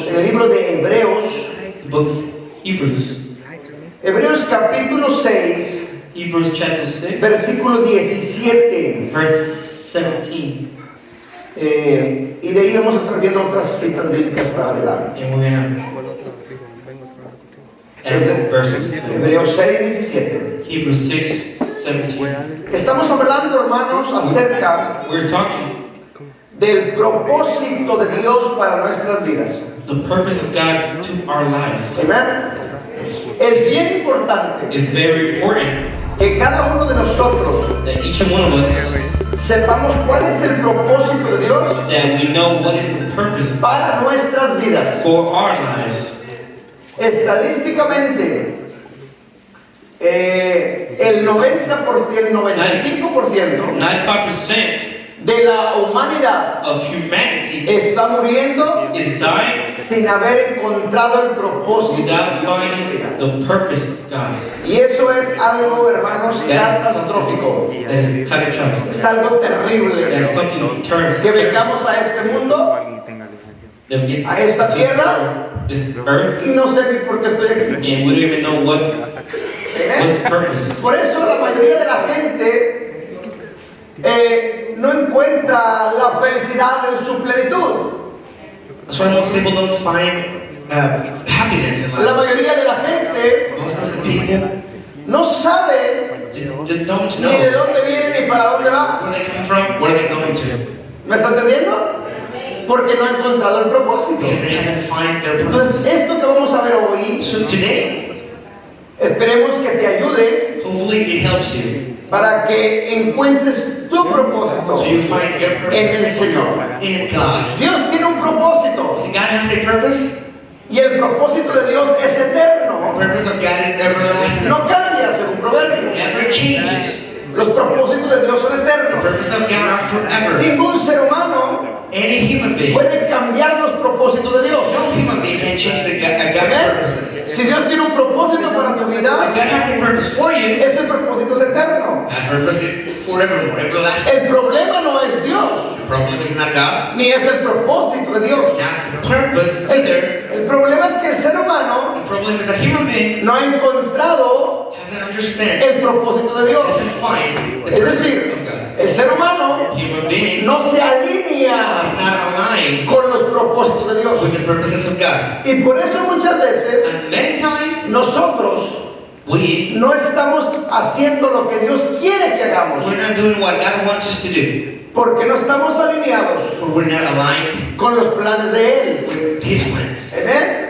en el libro de Hebreos, the book of Hebrews. Hebreos capítulo 6, Hebrews chapter 6, versículo 17. verse 17. Y de ahí vamos a estar viendo otras citas bíblicas para adelante. And we're gonna add verses to Hebreos 6, 17. Hebrews 6, 17. Estamos hablando, hermanos, acerca We're talking del propósito de Dios para nuestras vidas. the purpose of God to our lives. Amén. Es bien importante It's very important que cada uno de nosotros that each and one of us, sepamos cuál es el propósito de Dios that we know what is the purpose para nuestras vidas. for our lives. Estadísticamente, el 90%, el 95% 95% de la humanidad of humanity está muriendo is dying sin haber encontrado el propósito de without Dios en su vida. finding the purpose of God. Y eso es algo, hermanos, catastrófico. That is catastrophic. Es algo terrible. That's something terrible. Que vengamos a este mundo, That we get a esta to tierra, this earth, y no sé ni por qué estoy aquí. and we don't even know what's the purpose. Por eso la mayoría de la gente no encuentra la felicidad en su plenitud. That's why most people don't find happiness in La life. mayoría de la gente Most of the people no sabe don't ni de know dónde viene ni para dónde va. where they come from, where they're going to, ¿Me está entendiendo? Porque no ha encontrado el propósito. because they haven't found their Entonces, purpose. esto que vamos a ver hoy, So today, esperemos que te ayude hopefully it helps you, para que encuentres tu propósito so you find your en el purpose Señor. in God. Dios tiene un propósito See, God has a purpose. y el propósito de Dios es The eterno. purpose of God is everlasting. No cambia según Proverbios. Never changes. Los propósitos de Dios son The eternos. purpose of God are forever. Ningún ser humano Any human being, puede cambiar los propósitos de Dios. no human being can change God's Amén. purposes. Si Dios tiene un propósito para tu If vida, God has a purpose for you, ese propósito es eterno. that purpose is forevermore, everlasting. El problema no es Dios, The problem is not God, ni es el propósito de Dios. not the purpose either. El problema es que el ser humano The problem is that human being no ha encontrado doesn't understand, el propósito de Dios. doesn't find the Es purpose decir, of God. el ser humano Human being no se alinea is not aligned con los propósitos de Dios. with the purposes of God. Y por eso muchas veces And many times, nosotros we, no estamos haciendo lo que Dios quiere que hagamos, we're not doing what God wants us to do. porque no estamos alineados For we're not aligned con los planes de Él. with His plans. ¿Amén?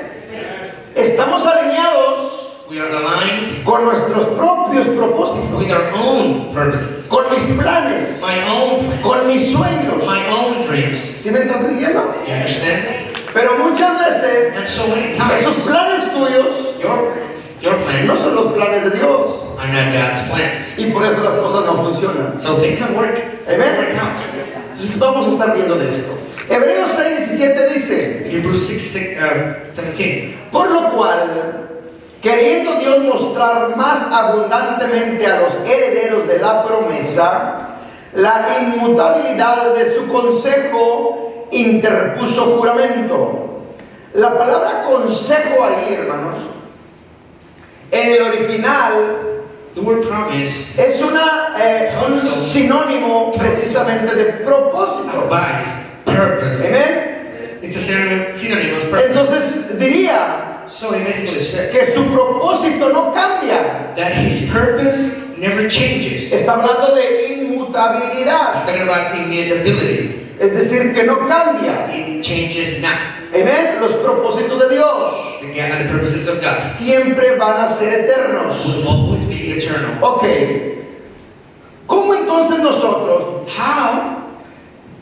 Estamos alineados We are aligned con nuestros propios propósitos, with our own purposes, con mis planes, my own plans, con mis sueños. my own dreams. ¿Sí me estás entendiendo? You understand? Pero muchas veces And so many times, esos planes tuyos your no plans son los planes de Dios, are not God's plans. y por eso las cosas no funcionan. So things don't work. Amen. Work out. Entonces vamos a estar viendo de esto. Hebreos 6:17 dice: Hebrews 17. por lo cual, queriendo Dios mostrar más abundantemente a los herederos de la promesa la inmutabilidad de su consejo, interpuso juramento. La palabra consejo ahí, hermanos, en el original The word promise es un sinónimo precisamente de propósito. advice, purpose. Amén. It's a synonym of purpose. Entonces diría So he basically said que su propósito no cambia. that his purpose never changes. Está hablando de It's inmutabilidad, talking about immutability. es decir, que no cambia. It changes not. Amén. Los propósitos de Dios The purposes of God siempre van a ser eternos. will always be eternal. Ok. ¿Cómo entonces nosotros How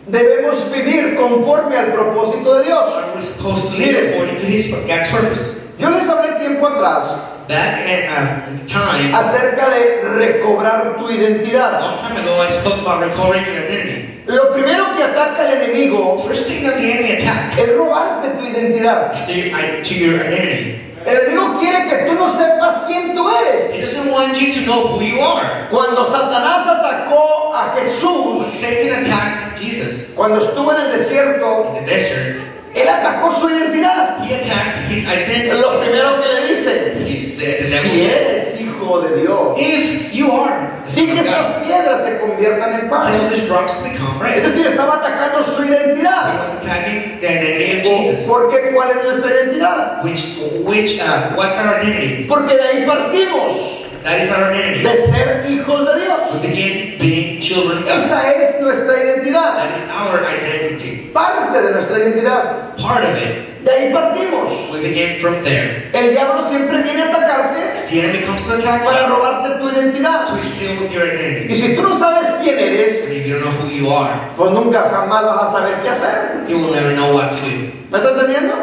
debemos vivir conforme al propósito de Dios? are we supposed to live according to God's purpose? Yo les hablé tiempo atrás Back at time, acerca de recobrar tu a identidad. long time ago, I spoke about recovering your identity. Lo primero que ataca el enemigo First thing that the enemy attacks es robarte tu identidad. is to your identity. El enemigo quiere que tú no sepas quién tú eres. He doesn't want you to know who you are. Cuando Satanás atacó a When Jesús, Satan attacked Jesus cuando estuvo en el desierto, in the desert, él atacó su identidad. he attacked his identity. Lo primero que le dice, The si devil said, eres hijo de Dios, if you are the sí son que of God, estas piedras se conviertan en tell pan. these rocks to become Es bread. decir, estaba atacando su He identidad. was attacking the identity of Jesus. Porque ¿cuál es nuestra identidad? What's our identity? Porque de ahí partimos, That is our identity. de ser hijos de Dios. We begin being children of God. Esa es nuestra identidad, That is our identity. parte de nuestra identidad. Part of it. De ahí partimos. We begin from there. El diablo siempre viene a atacarte The enemy comes to attack para you robarte tu identidad. to steal your Y identity. si tú no sabes quién eres, And if you don't know who you are, pues nunca jamás vas a saber qué hacer. you will never know what to do. ¿Me estás entendiendo?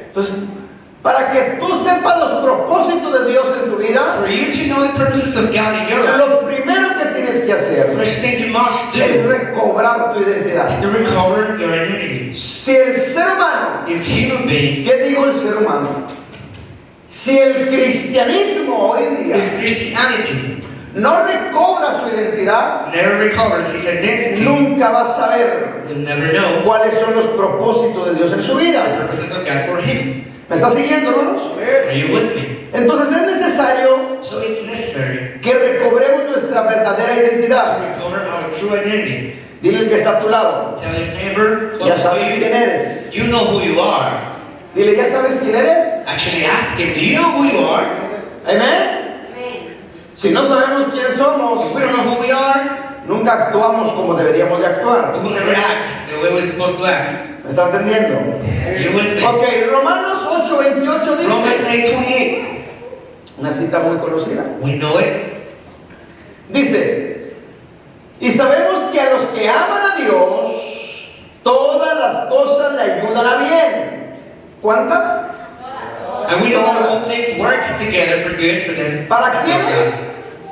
Entonces, para que tú sepas los propósitos de Dios en tu vida, For you to know the purposes of God in your life, lo primero que tienes que hacer first thing you must es do recobrar tu identidad. is to recover your identity. Si el ser humano, If human being, ¿qué digo el ser humano? Si el cristianismo hoy día if Christianity no recobra su identidad, never recovers his identity, nunca va a saber you'll never know cuáles son los propósitos de Dios en su the vida. purposes of God for him. ¿Me está siguiendo, hermanos? Are you with me? Entonces es necesario So it's necessary que recobremos nuestra verdadera to identidad. recover our true identity. Dile al que está a tu lado, Tell your neighbor, ya close sabes to quién you, eres. you know who you are. Dile, ¿ya sabes quién eres? Actually ask him, do you know who you are? Amén. Si no sabemos quién somos, If we don't know who we are, nunca actuamos como deberíamos de we actuar. will never act the way we're supposed to act. ¿Me está entendiendo? Are you with me? Ok, Romanos 8:28 Romans dice, 8:28. una cita muy conocida. We know it. Dice, y sabemos que a los que aman a Dios, todas las cosas le ayudan a bien. ¿Cuántas? And we know that all things work together for good for them. ¿Para quiénes?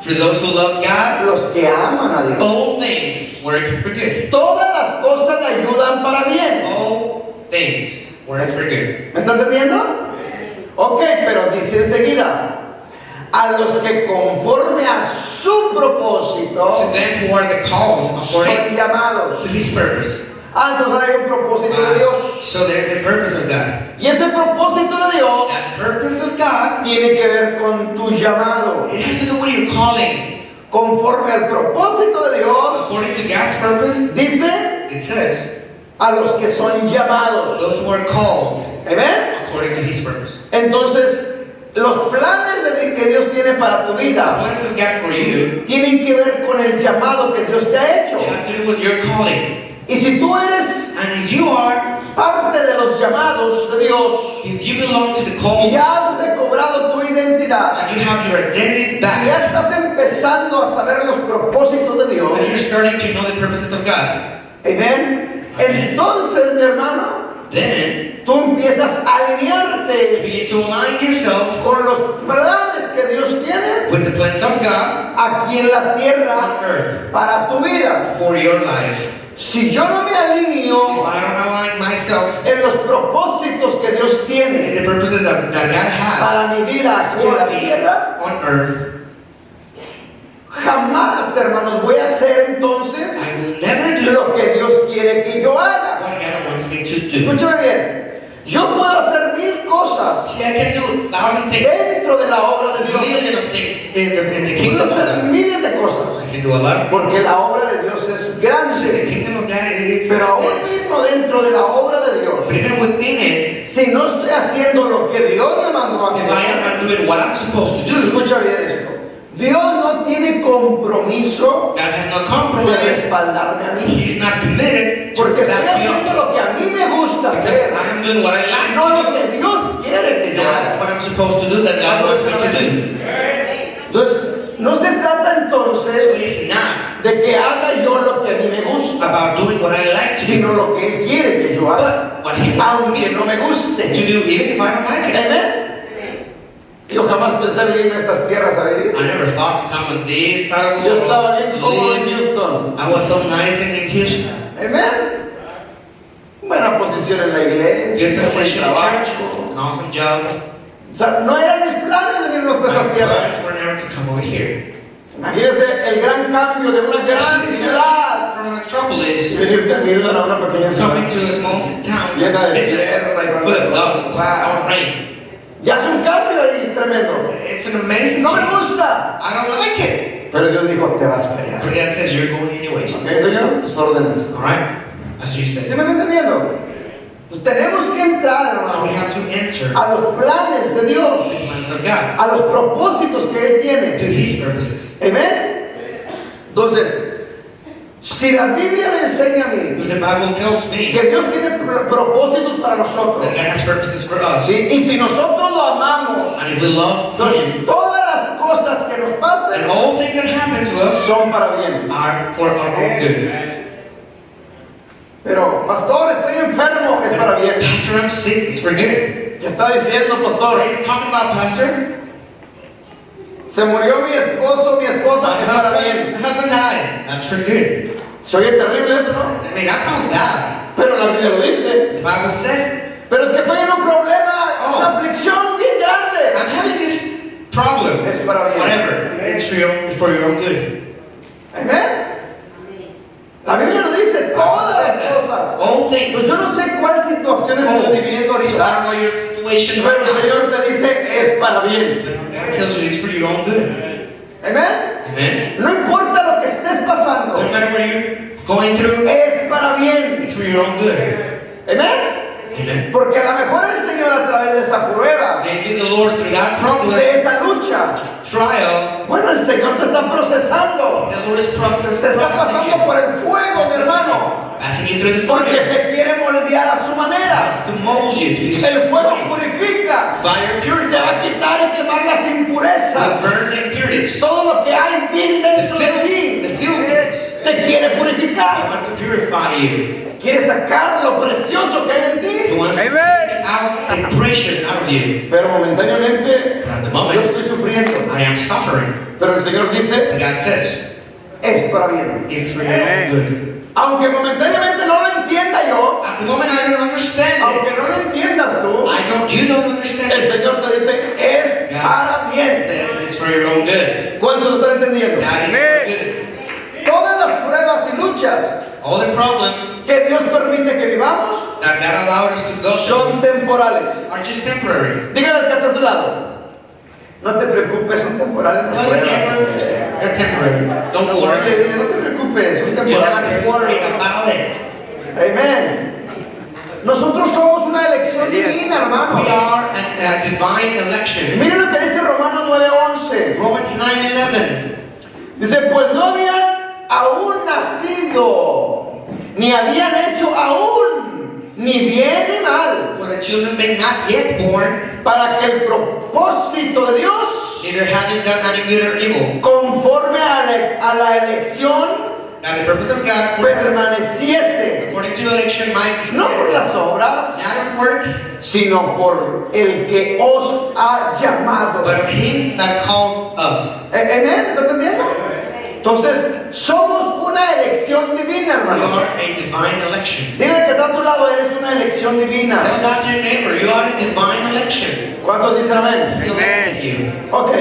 For those who love God, Los que aman a Dios. all things work for good. Todas las cosas le ayudan para bien. All things work for good. ¿Me está entendiendo? Ok, pero dice enseguida, a los que conforme a su To propósito them who are the called son according llamados. to His purpose. Ah, entonces hay un propósito de Dios. So there's a purpose of God. Y ese propósito de Dios That purpose of God, tiene que ver con tu llamado. it has to do with your calling. Conforme al propósito de Dios, According to God's purpose, dice it says, a los que son llamados. those who are called ¿Amén? according to His purpose. Entonces, los planes que Dios tiene para tu The vida plans of God for you, tienen que ver con el llamado que Dios te ha hecho. they have to do with your calling. Y si tú eres And if you are, parte de los llamados de Dios if you belong to the y call, ya has recobrado tu identidad and you have your identity y ya back, estás empezando a saber los propósitos de Dios, and you're starting to know the purposes of God, amén, entonces mi hermano, then tú empiezas a you alinearte begin to align yourself con los planes que Dios tiene with the plans of God aquí en la on tierra earth para tu vida. for your life. Si yo no me If alineo I don't align myself en los propósitos que Dios in tiene the purposes that God has para mi vida aquí en for la me tierra, on earth, jamás, hermanos, voy a hacer entonces I will never do lo que Dios quiere que yo haga. what God wants me to do. Escúchame bien. Yo puedo hacer 1000 cosas See, I can do 1,000 things, dentro de la obra de a Dios. million of things in the Puedo kingdom of hacer God. miles de cosas. I can do a lot of Porque things. la obra de Dios es The grande. kingdom of God is Pero aún extensive. mismo dentro de la obra de Dios, But even within it, si no estoy haciendo lo que Dios me mandó a if I am hacer, not doing what I'm supposed to do, escucha bien esto. Dios no tiene compromiso God has no de compromise. respaldarme a mí. He's not committed to Porque estoy that haciendo beyond. lo que a mí me gusta Because hacer, I am doing what I like no to lo do, que Dios quiere que yo not haga. what I'm supposed to do that God wants me to do. Entonces, no se trata So entonces it's not de que haga yo lo que a mí me gusta, about doing what I like to do, sino lo que Él quiere que yo haga, but what He wants aunque me no me to guste. do, even if I don't like it. Amén. Yo jamás pensé venirme a estas tierras a vivir. I never thought to come on this side of the Yo estaba bien world to cómodo en live. Houston. I was so nice in Houston. Amén. Buena posición en la iglesia, Good buen position in trabajo. church, an awesome job. O sea, no eran mis planes venirnos a My estas tierras. plans were never to come over here. Imagínense el gran cambio de una gran ciudad From y Metropolis, venirte a Midland, a una pequeña coming ciudad to a small town llena de full tierra y of dust cloud or rain. Ya es un cambio ahí tremendo. It's an amazing No me change. gusta. I don't like it. Pero Dios dijo, te vas para allá. But God says you're going anyways. ¿Ok, Señor? Tus órdenes. Alright? As you ¿Sí said. me está entendiendo? Pues tenemos que entrar, So we hermano, have to enter a los planes de the Dios, plans of God a los propósitos que Él to tiene. His purposes. Amén. Entonces, si la Biblia me enseña a mí Because the Bible tells me que Dios tiene propósitos para nosotros, that God has purposes for us. ¿sí? Y si nosotros lo amamos, And if we love entonces Him, todas las cosas que nos then pasan all things that happen to us son para bien. are for our own good. Pero, pastor, estoy enfermo, es para bien. Pastor, I'm sick. It's for good. ¿Qué está diciendo, What pastor? are you talking about, Pastor? Se murió mi esposo, mi esposa, My es para bien. husband died. That's for good. Se oye terrible eso, ¿no? I mean, that sounds bad. Pero la Biblia lo dice. The Bible says, Pero es que estoy en un problema, Oh. una aflicción bien grande. I'm having this problem. Es para bien. Whatever. It's for your own good. Amén. La Biblia lo dice, The Bible todas says las that. cosas. All Pues things. yo no sé cuál situación estoy viviendo So I don't ahorita, know your situation pero el right now. Señor te dice, es para bien. But God tells you it's for your own good. Amén. Amen? No importa lo que estés pasando, No matter what you're going through, es para bien. it's for your own good. Amén. Amen? Porque a lo mejor el Señor a través de esa prueba, Maybe the Lord, through that problem, de esa lucha, trial, bueno, el Señor te está procesando. the Lord is Te processing está pasando you. por el fuego, mi hermano. Passing you through the Porque fire. te quiere moldear a su manera. It's to mold you to His El fuego way. purifica. Fire Te va a purifies. quitar y quemar las To impurezas. burn the impurities. Todo lo que hay vil dentro de ti The filthiness. te quiere He purificar. wants to purify you. Quiere sacar lo precioso que hay en He ti. wants to take out the precious out of you. Pero momentáneamente At the yo moment, estoy sufriendo. I am suffering. Pero el Señor dice, But God says, es para bien. it's for your own good. Aunque momentáneamente no lo entienda yo, At the moment, I don't understand it. aunque no lo entiendas tú, You don't understand el it. Señor te dice, es para God bien. says it's for your own good. ¿Cuántos lo están entendiendo? That is for good. Todas las pruebas y luchas All the problems que Dios permite que vivamos that God allowed us to go son through temporales. are just temporary. Dígale al que está a tu lado. No te preocupes, son temporales las pruebas. They're temporary. Don't Dile, worry. dile, no te preocupes, son Do temporales. not worry about it. Amén. Nosotros somos una elección divina, hermano. We are a divine election. Miren lo que dice Romanos 9:11. Romans 9:11. Dice, pues no habían aún nacido, ni habían hecho aún, ni bien ni mal, For the children being not yet born, para que el propósito de Dios, neither having done any good or evil, conforme a la elección, that the purpose of God permaneciese, according to election might no por stand, las obras, not of works, sino por el que os ha llamado. but of Him that called us. Amén, ¿está entendiendo? Entonces, somos una elección divina, We hermano. are a divine election. Dile que está a tu lado, eres una elección divina. Tell God to your neighbor, you are a divine election. ¿Cuántos dicen amén? He elected you. Ok,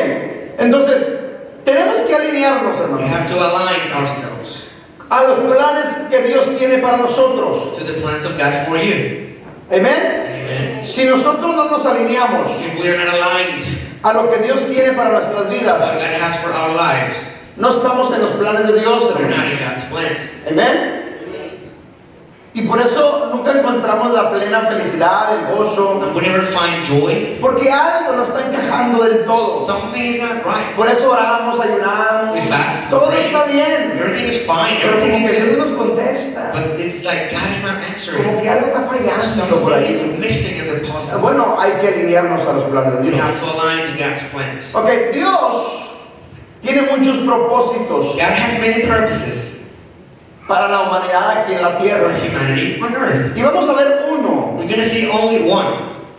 entonces, tenemos que alinearnos, We hermanos, have to align ourselves a los planes que Dios tiene para nosotros. to the plans of God for you. Amén. Amen. Si nosotros no nos alineamos If we are not aligned a lo que Dios tiene para nuestras with vidas, what God has for our lives, no estamos en los planes de Dios, we're not hermanos. in God's plans. Amén. Y por eso nunca encontramos la plena felicidad, el gozo, And we never find joy. porque algo no está encajando del todo. Something is not right. Por eso oramos, ayunamos, We fast, we todo pray. está bien, Everything is fine. pero como Everything que is Dios good. no nos contesta, But it's like God is not como answering. que algo está fallando por Something is ahí. missing in the puzzle. Bueno, hay que alinearnos a los planes de We Dios. have to align to God's plans. Ok, Dios tiene muchos propósitos God has many purposes para la humanidad aquí en la for tierra. humanity on earth. Y vamos a ver uno We're going to see only one,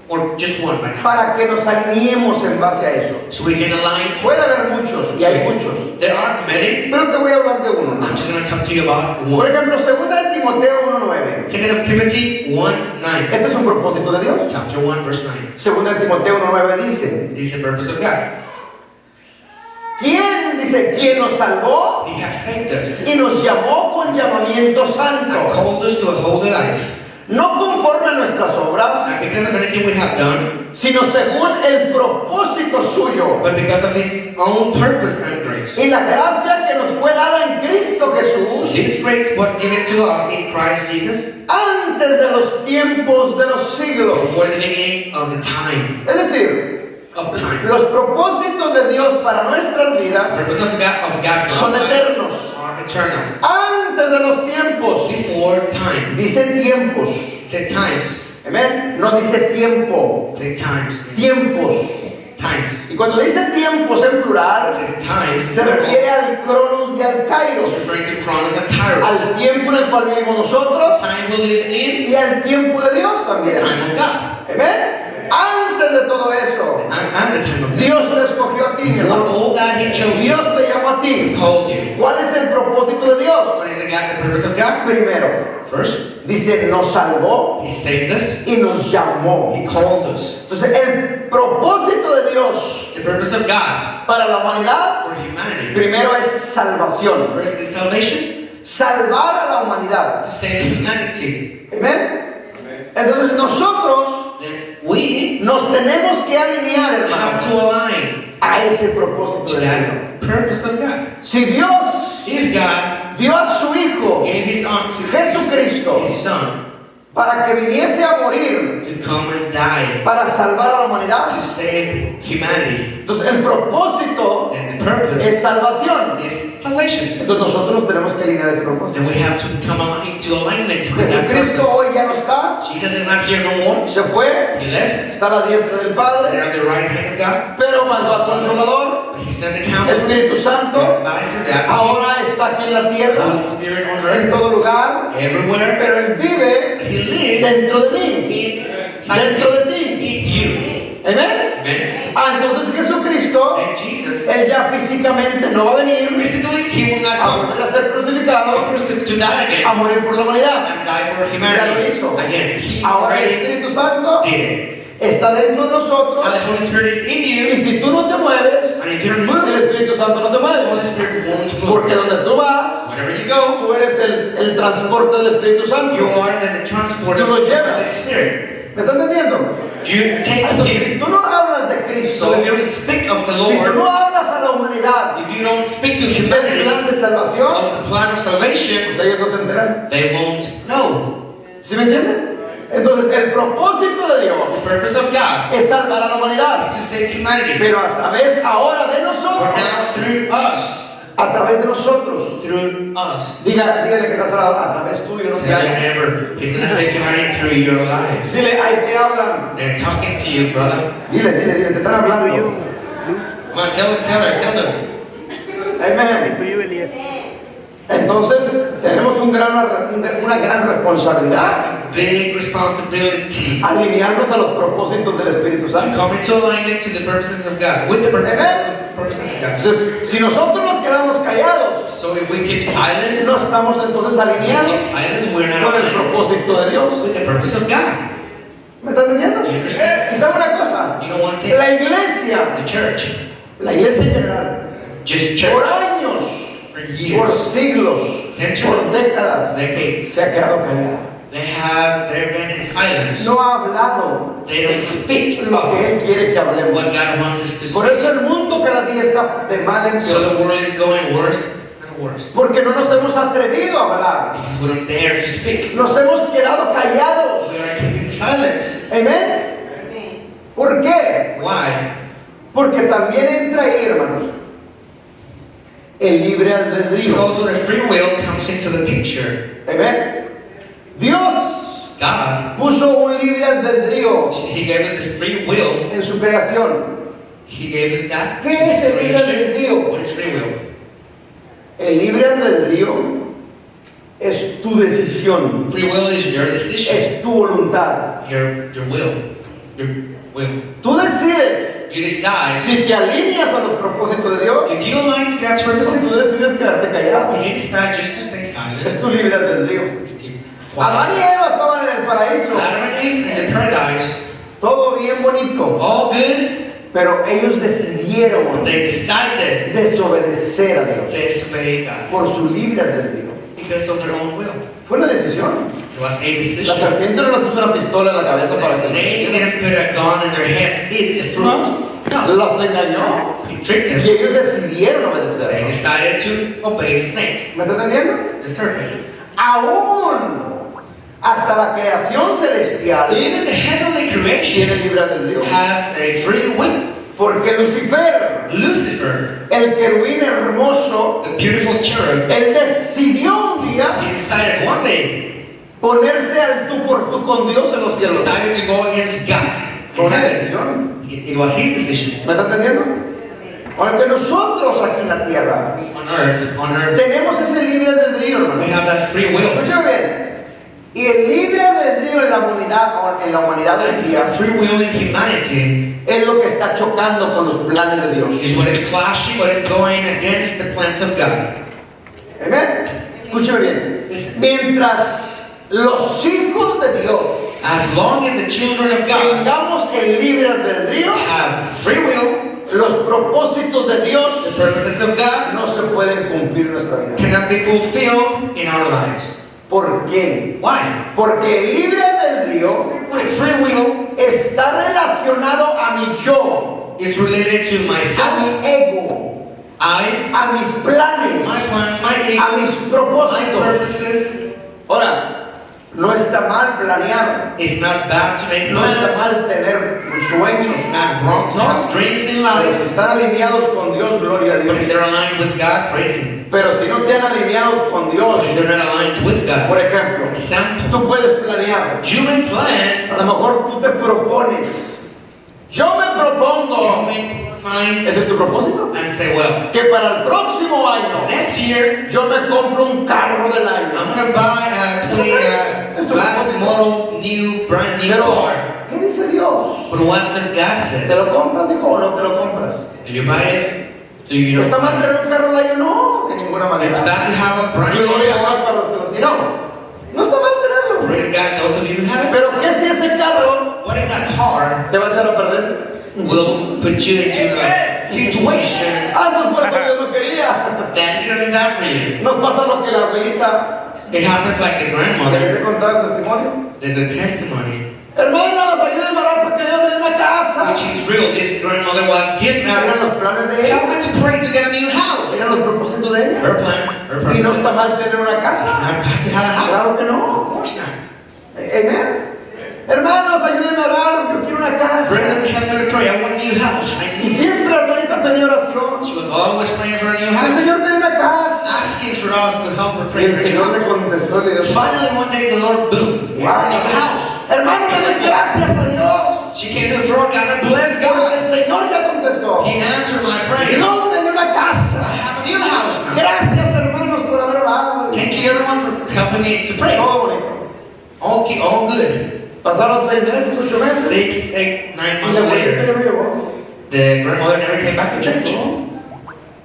or just one right now, para que nos alineemos en base a eso. so we can align. Puede haber muchos, y hay muchos, There are many. pero te voy a hablar de uno. I'm just going to talk to you about Por one. ejemplo, 2 de Timoteo 1:9. 2 of Timothy 1:9. Este es un propósito de Dios. Chapter 1, verse 9. 2 de Timoteo 1:9 dice, This is the purpose of God. ¿quién dice? ¿Quién nos salvó He has saved us y nos llamó con llamamiento and santo? called us to a holy life, no conforme a nuestras obras, not because of anything we have done, sino según el propósito suyo but because of His own purpose and grace. y la gracia que nos fue dada en Cristo Jesús This grace was given to us in Christ Jesus antes de los tiempos de los siglos. before the beginning of the time. Es decir, los propósitos de Dios para nuestras The vidas purpose of God for son our lives eternos. are eternal. Antes de los tiempos. Before time. Dice tiempos. Say times. Amén. No dice tiempo. Say times. Tiempos. Times. Y cuando dice tiempos en plural, It says times. se refiere al Cronos y al Kairos. It's referring to Chronos and Kairos. Al tiempo en el cual vivimos nosotros Time we live in, y al tiempo de Dios the también. time of God. Amén. Antes de todo eso, And the time of God. Dios te escogió a ti, mi For hermano. all that He chose you, Dios te llamó a ti. called you. ¿Cuál es el propósito de Dios? What is the purpose of God? Primero, First, dice, nos salvó He saved us. y nos llamó. He called us. Entonces, el propósito de Dios The purpose of God para la humanidad, for humanity. primero es salvación. First is salvation. Salvar a la humanidad. To save humanity. ¿Amén? Entonces, nosotros Then we nos tenemos que alinear, have hermanos, to align a ese propósito to de Dios. that purpose of God. Si Dios If God dio a su Hijo gave His Jesucristo His Son para que viniese a morir to come and die para salvar a la humanidad, to save humanity, entonces el propósito then the purpose es salvación. is salvation. Entonces nosotros nos tenemos que alinear a ese propósito. And we have to come into alignment with that Jesucristo purpose. hoy ya no está, Jesus is not here no more. se fue, He left. está a la diestra del They're Padre, at the right hand of God. pero mandó al Consolador, He sent the Counselor, Espíritu the Santo, Advisor, the Advocate, ahora está aquí en la the tierra, Holy Spirit on en earth, todo lugar, everywhere. pero Él vive He lives dentro de mí, dentro de ti. in you. ¿Amén? Amen. Entonces Jesucristo, And Jesus, Él ya físicamente no va a venir physically, He will not a come volver a ser crucificado, to die again a morir por la humanidad. and die for Ya lo humanity. hizo. Again, He Ahora el already Espíritu Santo did it. está dentro de nosotros Now the Holy Spirit is in y you, si tú no te mueves, and if you don't el move, Espíritu Santo no se the Holy mueve. Spirit won't move. Porque donde tú vas, Wherever you go, tú eres el transporte del Espíritu Santo. you are the transporter Tú lo of the llevas. Spirit. ¿Me están entendiendo? You take Entonces, Him. si tú no hablas de Cristo, So if you don't speak of the si tú Lord, no hablas a la humanidad if you don't speak to del humanity plan de salvación, of the plan of salvation, pues ellos no se enteran. they won't know. ¿Sí me entienden? Entonces, el propósito de Dios The purpose of God es salvar a la humanidad, is to save humanity. pero a través ahora de But nosotros, now through us, a través de nosotros. through us. Dígale que está atrás, a través tuyo, no te Tell your hagas. neighbor, He's going to save humanity through your life. Dile, ahí te hablan. They're talking to you, brother. Dile, te están hablando. Come on, tell them. Amén. Entonces, tenemos una gran responsabilidad. Big responsibility Alinearnos a los propósitos del Espíritu to Santo. come into alignment to the purposes of God, with the purposes of God. Entonces, si nosotros nos quedamos callados, So if we keep silent, no estamos entonces we keep alineados silent, we're not con el aligned propósito de Dios. with the purpose of God. ¿Me está entendiendo? You understand? Y sabe una cosa, You don't want to take la iglesia en general, just por church años, for por years, siglos, centuries, por décadas, decades. se ha quedado callada. They've been in silence. No ha hablado They don't speak lo que of Él quiere que hablemos. what God wants us to Por speak. eso el mundo cada día está de mal en So peor. the world is going worse and worse Porque no nos hemos atrevido a hablar. because we don't dare to speak. Nos hemos quedado callados. We are keeping silence. Amén. ¿Por qué? Why? Porque también entra ahí, hermanos, el libre Because albedrío. also the free will comes into the picture. Amén. Dios God, puso un libre albedrío He gave us the free will. en su creación. He gave us that. ¿Qué es el libre creation. albedrío? What is free will? El libre albedrío es tu decisión, Free will is your decision, es tu voluntad. your will, your will. Tú decides You decide. si te alineas a los propósitos de Dios If you align to God's o tú purposes, decides quedarte callado. or you decide just to stay silent, Es tu libre albedrío. you keep Adán y quiet. Eva estaban en el paraíso, Adam and Eve in the paradise, todo bien bonito, all good, pero ellos decidieron but they decided desobedecer a to Dios disobey God por su libre albedrío. because of their own will. Fue una decisión. It was a La decision. serpiente no les puso una pistola en la cabeza para que They lo didn't put a gun in their heads, eat the fruit. No. Los engañó He tricked y them. ellos decidieron They obedecer. decided to obey the snake, ¿Me está entendiendo? the serpent. Aún hasta la creación celestial Even the heavenly creation tiene libre albedrío. has a free will. Porque Lucifer, Lucifer, el querubín hermoso, the beautiful cherub, él decidió un día he decided one day, ponerse al tú por tú con Dios en los he cielos. decided to go against God Fue in una heaven. decisión. It was his decision. ¿Me está entendiendo? Porque nosotros aquí en la tierra On earth, tenemos ese libre albedrío, we hermano. have that free will. Escúchame bien. Y el libre albedrío en la humanidad hoy día Free will in humanity es lo que está chocando con los planes de Dios. is what is clashing, what is going against the plans of God. Amén. Escúchame bien. Listen. Mientras los hijos de Dios As long as the children of God tengamos el libre albedrío, have free will, los propósitos de the Dios purposes of God no se pueden cumplir en nuestra vida. cannot be fulfilled in our lives. ¿Por qué? Why? Porque el libre albedrío Wait, free will está relacionado a mi yo, is related to a myself, mi ego, I, a mis planes, my plans, my a ego, mis my propósitos. purposes. Ahora, no está mal planear, It's not bad to make no está plans. mal tener sueños, It's not wrong to No. have dreams in pero si life. están alineados con Dios, gloria a But if Dios. they're aligned with God, praise Him. Pero si no están alineados con Dios, But if they're not aligned with por God, ejemplo, example, tú puedes planear, you may plan, a lo mejor tú te propones, yo me you propongo, may mind ese es tu propósito, and say, well, que para el próximo año next year yo me compro un carro del año. I'm gonna buy a 20 last model, new, brand new Pero, car. ¿qué dice Dios? But what does God say? ¿Te lo compras, dijo, o no te lo compras? Do you buy it? Do you ¿Está not mal buy tener un carro del año? No, de ninguna it? It's manera. bad to have a brand new Gloria a Dios car. para los que lo tienen. No está mal tenerlo. Praise God, those of you who have it. Pero ¿qué si ese carro What if that car te va a echar a perder? will put you into a situation Antes por eso Dios no quería. that is gonna be bad for you? Nos pasa lo que la abuelita, It happens like the ¿te grandmother, quería contar el testimonio? the testimony, Hermanos, ayúdenme a orar porque Dios me dé una casa. which is real. This grandmother was given Eran out. los planes de Help ella, me to pray to get a new house. eran los propósitos de ella. Her plans, her Y no purposes. está mal tener una It's casa. not bad to have a house. Claro que Of no. course not. Amén. Hermanos, ayúdenme a orar, yo quiero una casa. Brethren, help me to pray. I want a new house. I Y need. siempre la hermanita pedía oración. She was always praying for a new El house, Señor me dio una casa. asking for us to help her Y pray el for a new Señor le house. contestó y le dijo, Finally, one day, the Lord boom, a new house. hermano, le doy gracias a Dios. She came to the throne, God, I bless Porque God. el Señor ya contestó. He answered my prayer. Dios me dio una I casa. have a new house now. Gracias, hermanos, por haber orado. Thank you, everyone, for helping me to pray. Todo bonito. All good. Pasaron 6 meses, 8 meses. 6, 8, 9 Y la months abuelita later, ya me llevó. the grandmother never came back to church.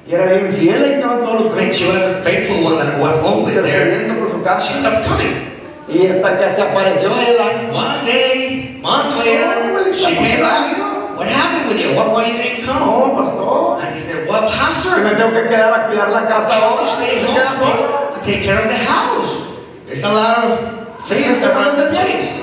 Y era bien fiel, ahí estaban todos los I mean, she was a faithful one that was always there. intercediendo por su She casa. stopped coming. Y hasta que se apareció ella. One day, months later, she came back. What happened with you? Why you didn't come? No, pastor. And he said, well, Que pastor, me tengo que quedar a cuidar la casa I have ahora. to stay ¿Me quedas solo? home to take care of the house. There's a lot of things around the place.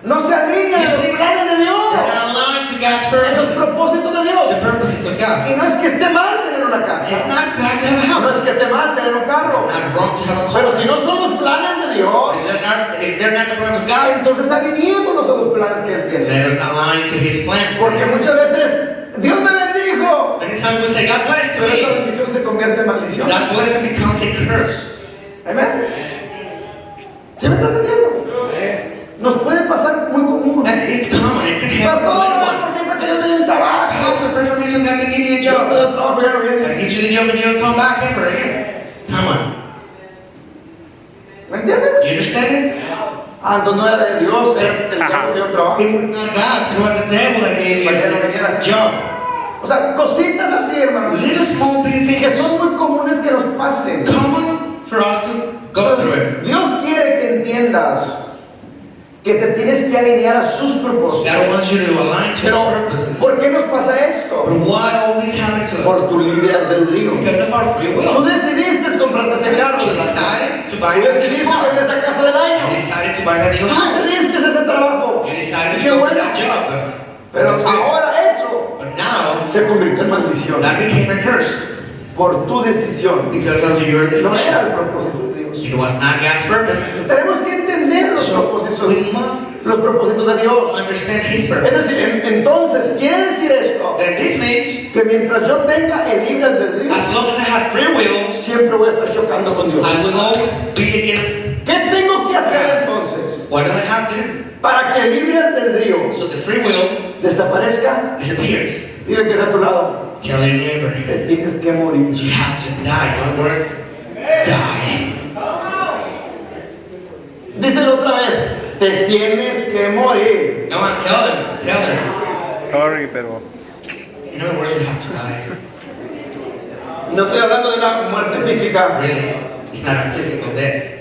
No se alinean You los see, planes de You're Dios, not aligned to God's en los purposes, propósitos de the Dios. purposes of God. Y no es que esté mal tener una It's casa. not bad to have a No house. es que esté mal tener un It's carro. not wrong to have a Pero car. si no son los planes de Dios, If they're not the plans of God, entonces alineémonos a los planes que Él tiene. let us align to His plans. Porque muchas veces Dios me bendijo, Many times we say, God bless pero esa me. bendición se convierte en maldición. That blessing becomes a curse. Amén. ¿Sí me está entendiendo? Nos puede pasar muy común. And it's common. It can happen Pastor, to anyone. ¿por qué? Para que Dios me dé un trabajo. Pastor, pray for me so God can give me a Yo estoy job. de trabajo, ya no God viene. gives you the job and you don't come back ever again. Come on. ¿Me entienden? You understand it? Ah, entonces no era de Dios, era el diablo que dio trabajo. It was not God. It was the devil that gave you a job. O sea, cositas así, hermano, Little small bitty que things. son muy comunes que nos pasen. Common for us to go through it. Dios quiere que entiendas que te tienes que alinear a sus propósitos. God wants you to align to His Pero, purposes. ¿por qué nos pasa esto? But why all this happened to Por us? tu libre albedrío. Because of our free Tú will. decidiste comprarte ese carro. You decided to buy Tú the new decidiste car. tener esa casa del año. You decided to buy that new Tú house. decidiste ese trabajo. You decided to Qué go for bueno. that job. Pero It's good. ahora eso But now, se convirtió en maldición. that became a curse Por tu decisión. because of your No era decision. el propósito de Dios. It was not God's purpose. Tenemos que entender los So propósitos, we must los propósitos de Dios. understand His Es purpose. decir, entonces quiere decir esto, And this means, que mientras yo tenga el libre albedrío, as long as I have free will, siempre voy a estar chocando con Dios. I will always be against. ¿Qué tengo que hacer entonces What do I have to do? para que el libre albedrío So the free will desaparezca? disappears. Dile que está a tu lado, Tell your neighbor, te tienes que morir. you have to die. In other words, die. Díselo otra vez, te tienes que morir. Come on, tell them. Sorry, pero In other words, you have to die. No estoy hablando de una muerte física. Really, it's not a physical death.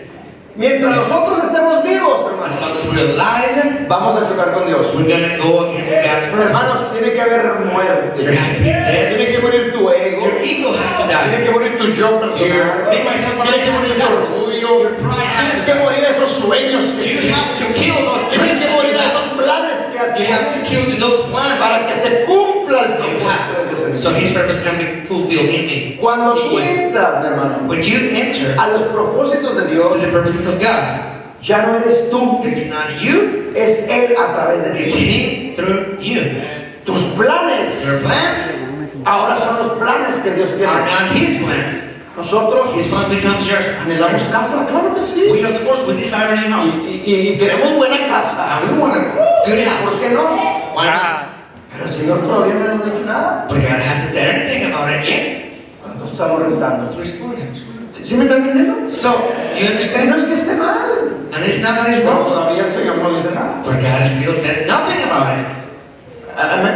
Mientras nosotros estemos vivos, As hermanos, long as we're alive, vamos a chocar con Dios. we're gonna go against God's purposes. Hermanos, tiene que haber There muerte. has to be death. Tiene que morir tu ego. Your ego has to Tiene die. que morir tu yo personal. Me, myself, Tiene que has morir to tu die. orgullo. Your pride has Tienes to que die. morir esos sueños que You have to kill those Tienes dreams que that morir you esos have. planes que You have to kill to those plans. para que se cumpla el You propósito de Dios en have. So ti. His purpose can be fulfilled in me. Cuando In tú you. entras, mi hermano, When you enter a los propósitos de to Dios, the purposes of God, ya no eres tú, it's not you, es Él a través de it's ti. Him through you. Tus planes Your plans ahora son los planes que Dios are quiere. not His plans. Nosotros His plans becomes yours. anhelamos casa, claro que sí. We, of course, we desire a new house. Y queremos buena casa. And we want a good ¿Por house. qué no? Why not? Pero el Señor todavía no nos ha dicho nada. But God hasn't said anything about it yet. Entonces estamos rentando. To restore Him. ¿Sí me están entendiendo? So, you No understand? es que esté mal. And it's not that it's No, wrong. todavía el Señor no dice nada. But God still says nothing about it.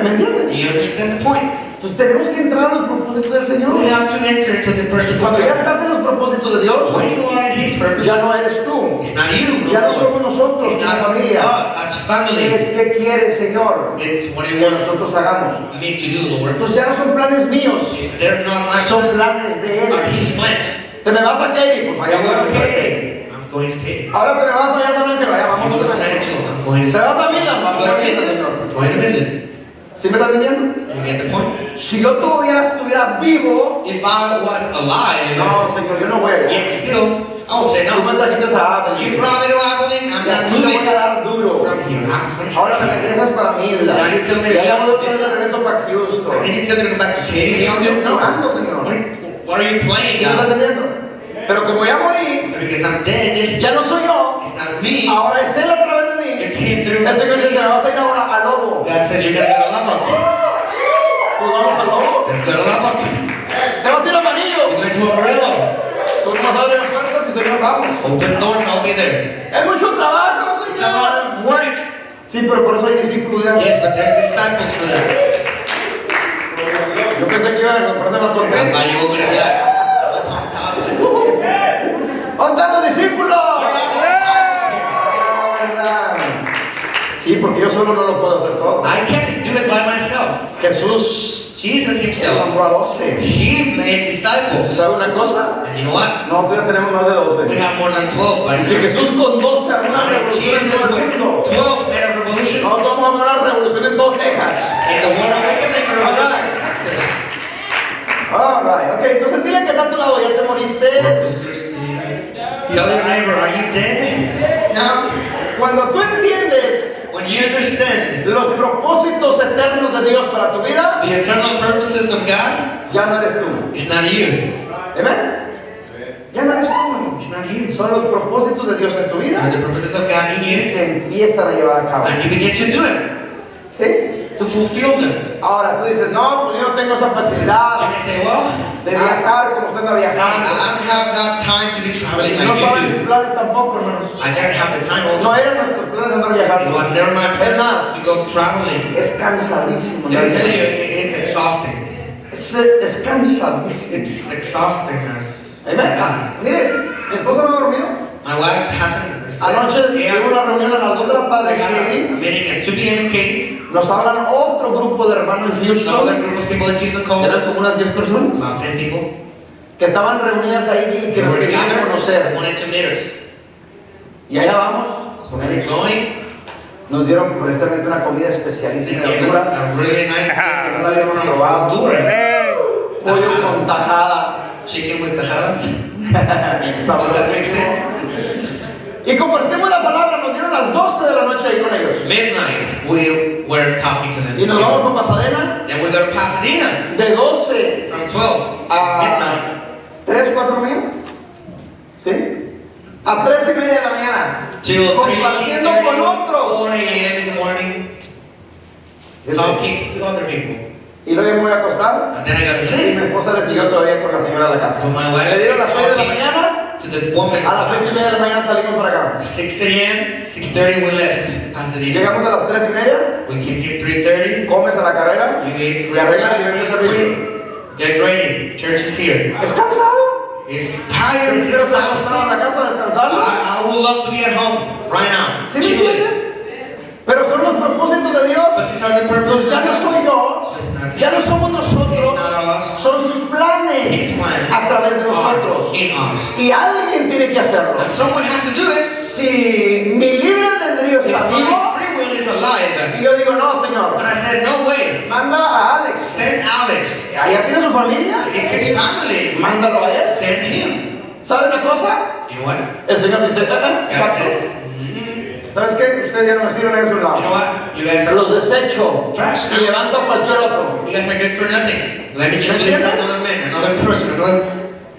¿Me entienden? You understand the point? Entonces tenemos que entrar a los propósitos del Señor. We have to enter into the purpose of Cuando ya God. estás en los propósitos de Dios, When you are in His purpose, ya no eres tú. it's not you. Ya no No somos more. nosotros It's como not familia. us as family. Es que quiere el Señor It's what you que want nosotros hagamos. me to do, Lord. Entonces ya no son planes míos, They're not my son plans. planes de Are Él. His plans. Te me vas a Katy, pues allá You voy go a to Katy. Katy. I'm going to Katy. Ahora te me vas allá a San Ángel, allá You vamos go to a San San Ángel. Angelo. I'm going to Te vas a Midland, vamos You go a to Midland, Midland. Señor. I'm going to Midland. ¿Sí me están entendiendo? You get the point? Si yo estuviera vivo, If I was alive, no, Señor, yo no voy. yet still, I would say Tú me no. trajiste a You Abilene. brought me to Abilene. I'm Y not aquí me moving voy a dar duro. from here. I'm going to Ahora me stay. regresas para Midland. Now you tell me Y allá voy to otra vez de regreso para Houston. And then you tell me to go back to Katy. Señor, yo Houston. orando, Señor. What are you playing ¿Sí me están now? entendiendo? Pero como ya morí, Because I'm dead. ya no soy yo. It's not me. Ahora es Él a través de mí. It's Him through El Señor dice, me. te vas a ir ahora a Lobo. God said you're gonna go to Lubbock. Pues vamos a Lobo. Let's go to Lubbock. Te vas a ir a Amarillo. You're going to Amarillo. Tú nomás abres las puertas y Señor, vamos. Open doors, I'll be there. Es mucho trabajo, It's a lot Señor. of work. Sí, pero por eso hay discípulos ya. Yes, but there's disciples for that. Yo pensé que iban a comprarte más contentos. Now you were gonna be like, up on top, like, woo. ¿Dónde están los discípulos? Where are the disciples here? Ah, verdad. Sí, porque yo solo no lo puedo hacer todo. I can't do it by myself. Jesús Jesus Himself, nombró a 12. He made disciples. ¿Sabe una cosa? And you know what? No, ya tenemos más de We 12. have more than 12 by Y si now. Jesús con 12 armó una revolución en Jesus todo el with mundo, 12 made a revolution. nosotros vamos a armar una revolución en todo Texas. In the world, we can make a revolution in Texas. Alright, ok, entonces dile que está a tu lado, ya te moriste. Tell your neighbor, are you dead? No. Cuando tú entiendes When you understand los propósitos eternos de Dios para tu vida, the eternal purposes of God, ya no eres tú. it's not you. ¿Amén? Ya no eres tú, hermano. It's not you. Son los propósitos de Dios en tu Are vida the purposes of God in y you? se empiezan a llevar a cabo. And you begin to do it, ¿Sí? to fulfill them. Ahora tú dices, no, pues yo no tengo esa You facilidad may say, well, de I viajar como usted anda viajando. don't have that time to be traveling No like estaban you mis do. planes tampoco, hermanos. I don't have the time No also. eran nuestros planes andar It viajando. was never my Es plans más, to go traveling. es cansadísimo. Let me tell you, it's exhausting. Es cansadísimo. It's exhausting as Amén. Mire, mi esposa no ha dormido. my wife hasn't Anoche hubo una reunión a las 2 de la tarde They had a aquí. meeting at 2 p.m. in Katy. Nos hablan otro grupo de hermanos en Some other Houston. group of people in Houston called Eran como unas 10 personas about 10 people. que estaban reunidas ahí y que They nos were querían together, conocer. wanted to meet us. Y allá vamos con We're ellos. going. Nos dieron precisamente una comida They especialísima de gave us Honduras. a really nice No la habíamos probado. Pollo con tajada. chicken with tajadas. Does Sabroso. that make sense? Y compartimos la palabra, nos dieron las 12 de la noche ahí con ellos. Midnight, we were talking to them. Y nos vamos para Pasadena Then we go to Pasadena de 12 from 12 a midnight 3, 4 de la mañana. ¿Sí? A 3:30 de la mañana. till Compartiendo 3:30, con otros. 4 a.m. in the morning, talking to other people. Y luego me voy a acostar. And then I got to Y mi sleep. esposa le siguió todavía con la señora a la casa. So my wife Le dieron las 6 de la talking mañana. to the woman. A las 6:30 de la mañana salimos para acá. 6 a.m., 6:30 we left Pasadena. Llegamos a las 3:30. We came here 3:30. Comes a la carrera. You eat Y arregla el nivel de servicio. Get ready. Church is here. ¿Es cansado? It's tired. It's Quiero estar en exhausting. la casa descansando. I would love to be at home right now. ¿Sí me chilling. entienden? Pero son los propósitos de Dios. But these are the purposes Entonces ya of no God. soy yo. So it's not Ya no somos nosotros. It's not us. Son sus planes His plans a través de nosotros. are in us. Y alguien tiene que hacerlo. And someone has to do it. Si mi libre albedrío If está my vivo, free will is alive, y yo digo, no, Señor, and I said, no way. manda a Alex. Send Alex. Allá tiene su familia. It's his family. Mándalo a él. Send him. ¿Sabe una cosa? You know what? El Señor dice, God exacto. says, ¿Sabes qué? Ustedes ya no me sirven, háganse a un you know lado. what? You guys are Los desecho trash. y levanto a cualquier otro. You guys are good for nothing. Let me just ¿Me lift entiendes? another man, another person, another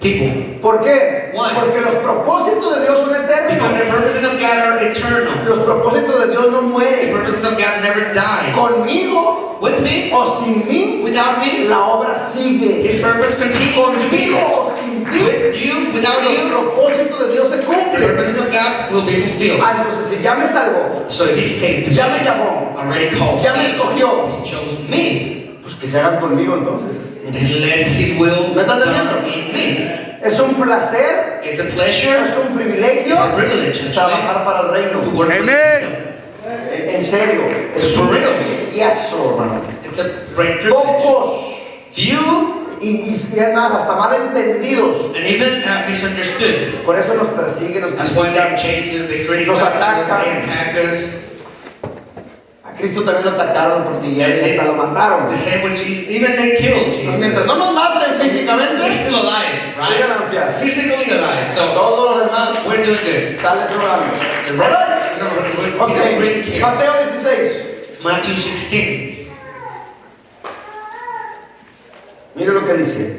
people. ¿Por qué? Why? Porque los propósitos de Dios son eternos. Because the purposes of God are eternal. Los propósitos de Dios no The mueren. purposes of God never die. Conmigo With me, o sin mí, without me, la obra sigue. His purpose continues to Conmigo be. o sin ti, With you, without los you, propósitos de Dios se the cumplen. purposes of God will be fulfilled. Ah, entonces si ya me salvó, So if He saved ya me me, llamó, already called ya me me, escogió, He chose me, pues que se hagan conmigo entonces. then let His will ¿Me están done entendiendo? in me. Es un placer, It's a pleasure, es un privilegio it's a privilege actually, trabajar para el reino. to work for the Amen. kingdom. En serio, es For un real. privilegio, hermano. It's a great privilege. Pocos Few y es más, hasta malentendidos. and even misunderstood. Por eso nos persiguen, nos That's why they critican. chase us, they criticize Nos us, atacan. they attack us. A Cristo también lo atacaron, lo persiguieron y hasta lo mataron. The same with Jesus. Even they killed Entonces, mientras Jesus. no nos maten He's físicamente, still alive, hay right? ganancia. Physically alive. So Todos los demás we're doing good. salen sobrando. ¿Verdad? Ok, Mateo 16. Matthew 16. Mire lo que dice.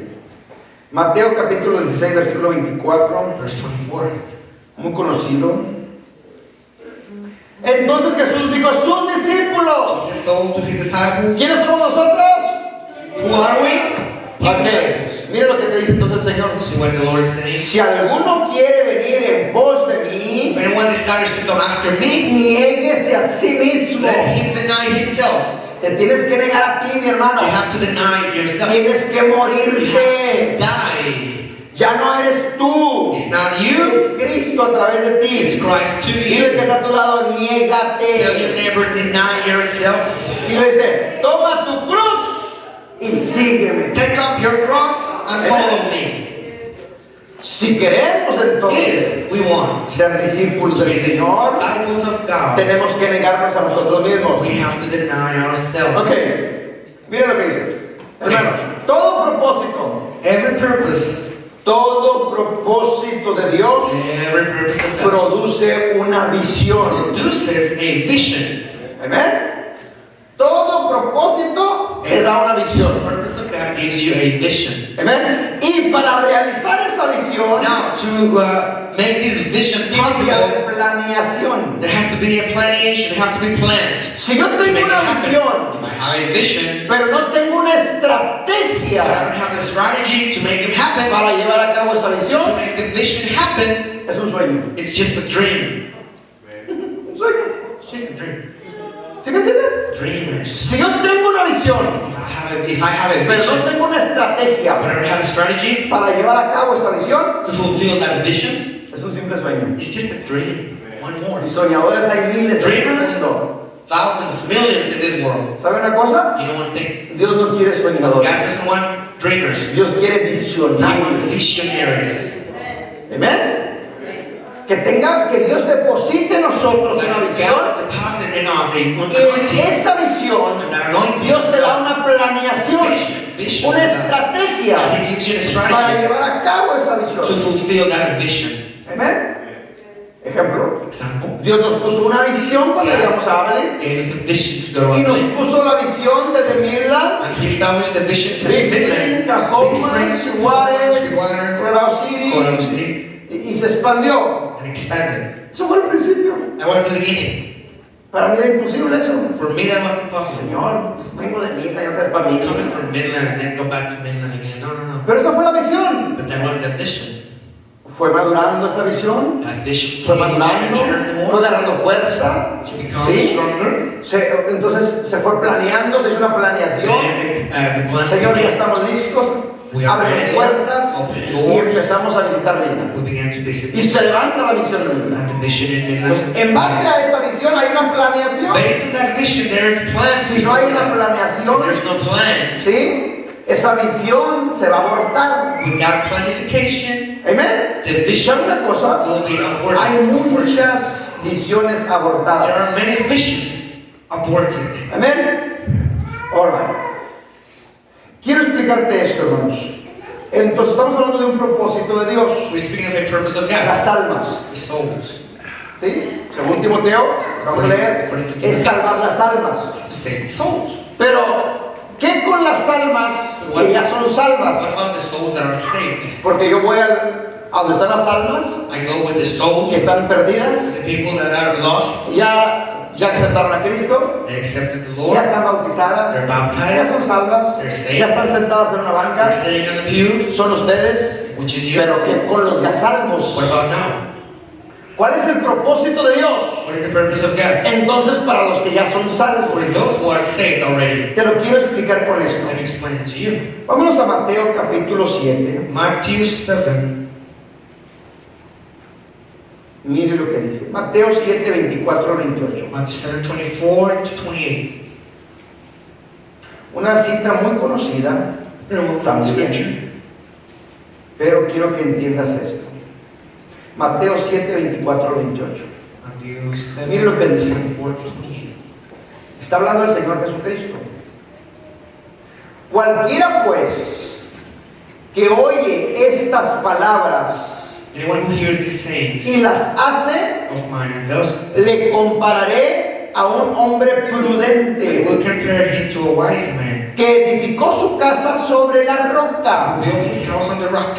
Mateo capítulo 16, versículo 24. Verse 24. Muy conocido. Entonces Jesús dijo a sus discípulos: Jesus told to his disciples, ¿quiénes somos nosotros? who are we? His Ok, disciples. mire lo que te dice entonces el Señor. See what the Lord is saying. Si alguno quiere venir en pos de If mí, anyone desires to come after me, niéguese a sí mismo. let him deny himself. Te tienes que negar a ti, mi hermano. You have to deny yourself. Tienes que You have morirte. to die. Ya no eres tú. It's not you, Es Cristo a través de it's ti. Christ to Dile you. que está a tu lado, Tell you niégate. never deny yourself. Y le dice, toma tu cruz y sígueme. Take up your cross and follow me. Si queremos entonces If we want ser discípulos to del be Señor, disciples of God, tenemos que negarnos a nosotros mismos. we have to deny ourselves. Ok, miren lo que dice. Hermanos, todo propósito, Every purpose, todo propósito de Dios every purpose of God produce una visión. produces a vision. Amén. Todo propósito te da una The visión. purpose of God gives you a vision. Amén. Y para realizar esa visión, Now, to make this vision tiene que possible, haber planeación. there has to be a planeation, there have to be plans Si yo to tengo make it una happen. visión, If I have a vision, pero no tengo una but I estrategia don't have the strategy to make it happen, para llevar a cabo esa to visión, make the vision happen, es un sueño. it's just a dream. Un sueño. It's just a dream. ¿Sí me entienden? Dreamers. Si yo tengo una visión, If I have a pero no vision, tengo una but estrategia I don't have a strategy para llevar a cabo esa visión, to fulfill that vision, es un simple sueño. it's just a dream. one more. Y soñadores hay miles en el Dreamers. mundo. Thousands, millions in this world. ¿Sabe una cosa? You know one thing? Dios no quiere God soñadores. doesn't want dreamers. Dios quiere He wants visionarios. visionaries. Amén. Que Dios deposite en nosotros una That visión. God deposit in us a Y en anointing. esa visión, And that anointing, Dios te da una planeación, vision, una estrategia He gives you a para strategy llevar a cabo esa to visión. fulfill that vision. Amén. Ejemplo, Example. Dios nos puso una visión cuando llegamos a Abilene Gave us a vision to go to y nos Midland. puso la visión desde Midland, And He established the vision for Big Spring, Midland, Big Cajoma, Springs, Sweetwater, Sweetwater, Colorado City Colorado City, y se expandió. and expanded. Eso fue el principio. That was the beginning. Para mí era imposible eso. For me, that was impossible. Señor, vengo de Midland y otra vez para Coming Midland. from Midland and then go back to Midland again. No, no, no. Pero esa fue la visión. But that was the vision. Fue madurando esa visión, That vision fue came madurando, to fue agarrando fuerza. to become ¿Sí? stronger. Entonces se fue planeando, se hizo una planeación. The plans Señor, ya began. estamos listos. We are Abre las ready. puertas Open y doors. empezamos a visitar Midland. We began to visit Y se levanta la visión de Midland. and the vision in Entonces, Midland. en base a esa visión hay una planeación. Based on that vision, there is plans. Si no hay una If planeación, there's no plans, ¿sí? Esa visión se va a abortar. without planification, Amén. the ¿Y vision sabe una cosa? will be aborted. Hay muchas visiones There abortadas. are many visions aborted. Amén. All right. Quiero explicarte esto, hermanos. Entonces estamos hablando de un propósito de Dios. We're speaking of a purpose of God, Las almas. the souls. ¿Sí? Según Timoteo, vamos a leer, es salvar las almas. It's to save the souls. Pero, ¿qué con las almas que ya son What salvas? about the souls that are saved? Porque yo voy a donde están las almas I go with the souls, que están perdidas, the people that are lost. ya aceptaron a Cristo, They accepted the ya Lord. están bautizadas, They're ya baptized. son salvas, They're saved. ya están sentadas en una They're banca, sitting on the pew, son ustedes. which is you. Pero ¿qué con los ya salvos? What about now? ¿Cuál es el propósito de Dios? What is the purpose of God? Entonces, para los que ya son salvos, For those who are saved already. te lo quiero explicar con esto. Let me explain it to you. Vámonos a Mateo capítulo 7. Matthew 7. Mire lo que dice. Mateo 7, 24, 28. Matthew 7, 24 to 28. Una cita muy conocida, Very well known scripture. pero quiero que entiendas esto. Mateo 7, 24, 28. Matthew 7, Mire lo que dice. 24 to 28. Está hablando el Señor Jesucristo. Cualquiera pues que oye estas palabras Anyone who hears these sayings y las hace, of mine and does, le compararé a un hombre I prudente will compare him to a wise man que edificó su casa sobre la who roca. built his house on the rock.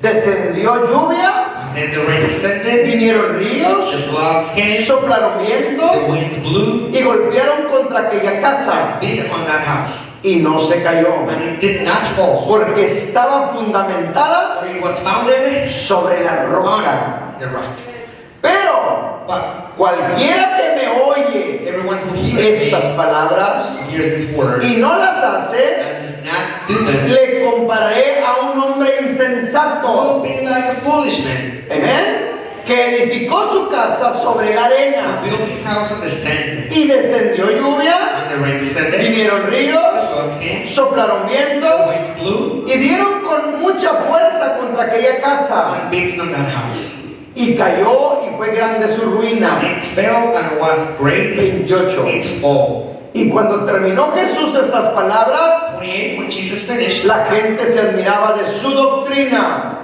Descendió lluvia, Then the rain descended, vinieron ríos, the floods came, soplaron the vientos winds blew, y golpearon contra aquella casa beat on that house, y no se cayó, and it did not fall, porque estaba fundamentada for it was founded sobre la roca. on the rock. Pero But cualquiera que me oye everyone who hears estas me, palabras hears this word, y no las hace, and does not do them, le compararé a un hombre will insensato. be like a foolish man Amén. Que edificó su casa sobre la who arena built his house on the sand, y descendió lluvia, and the rain descended, vinieron the ríos, floods came, soplaron the vientos winds blew, y dieron con mucha fuerza contra aquella casa and beat on that house. y cayó y fue grande su ruina. And it fell and was great 28. its fall. Y cuando terminó Jesús estas palabras, 28, when Jesus finished, la gente se admiraba de su doctrina.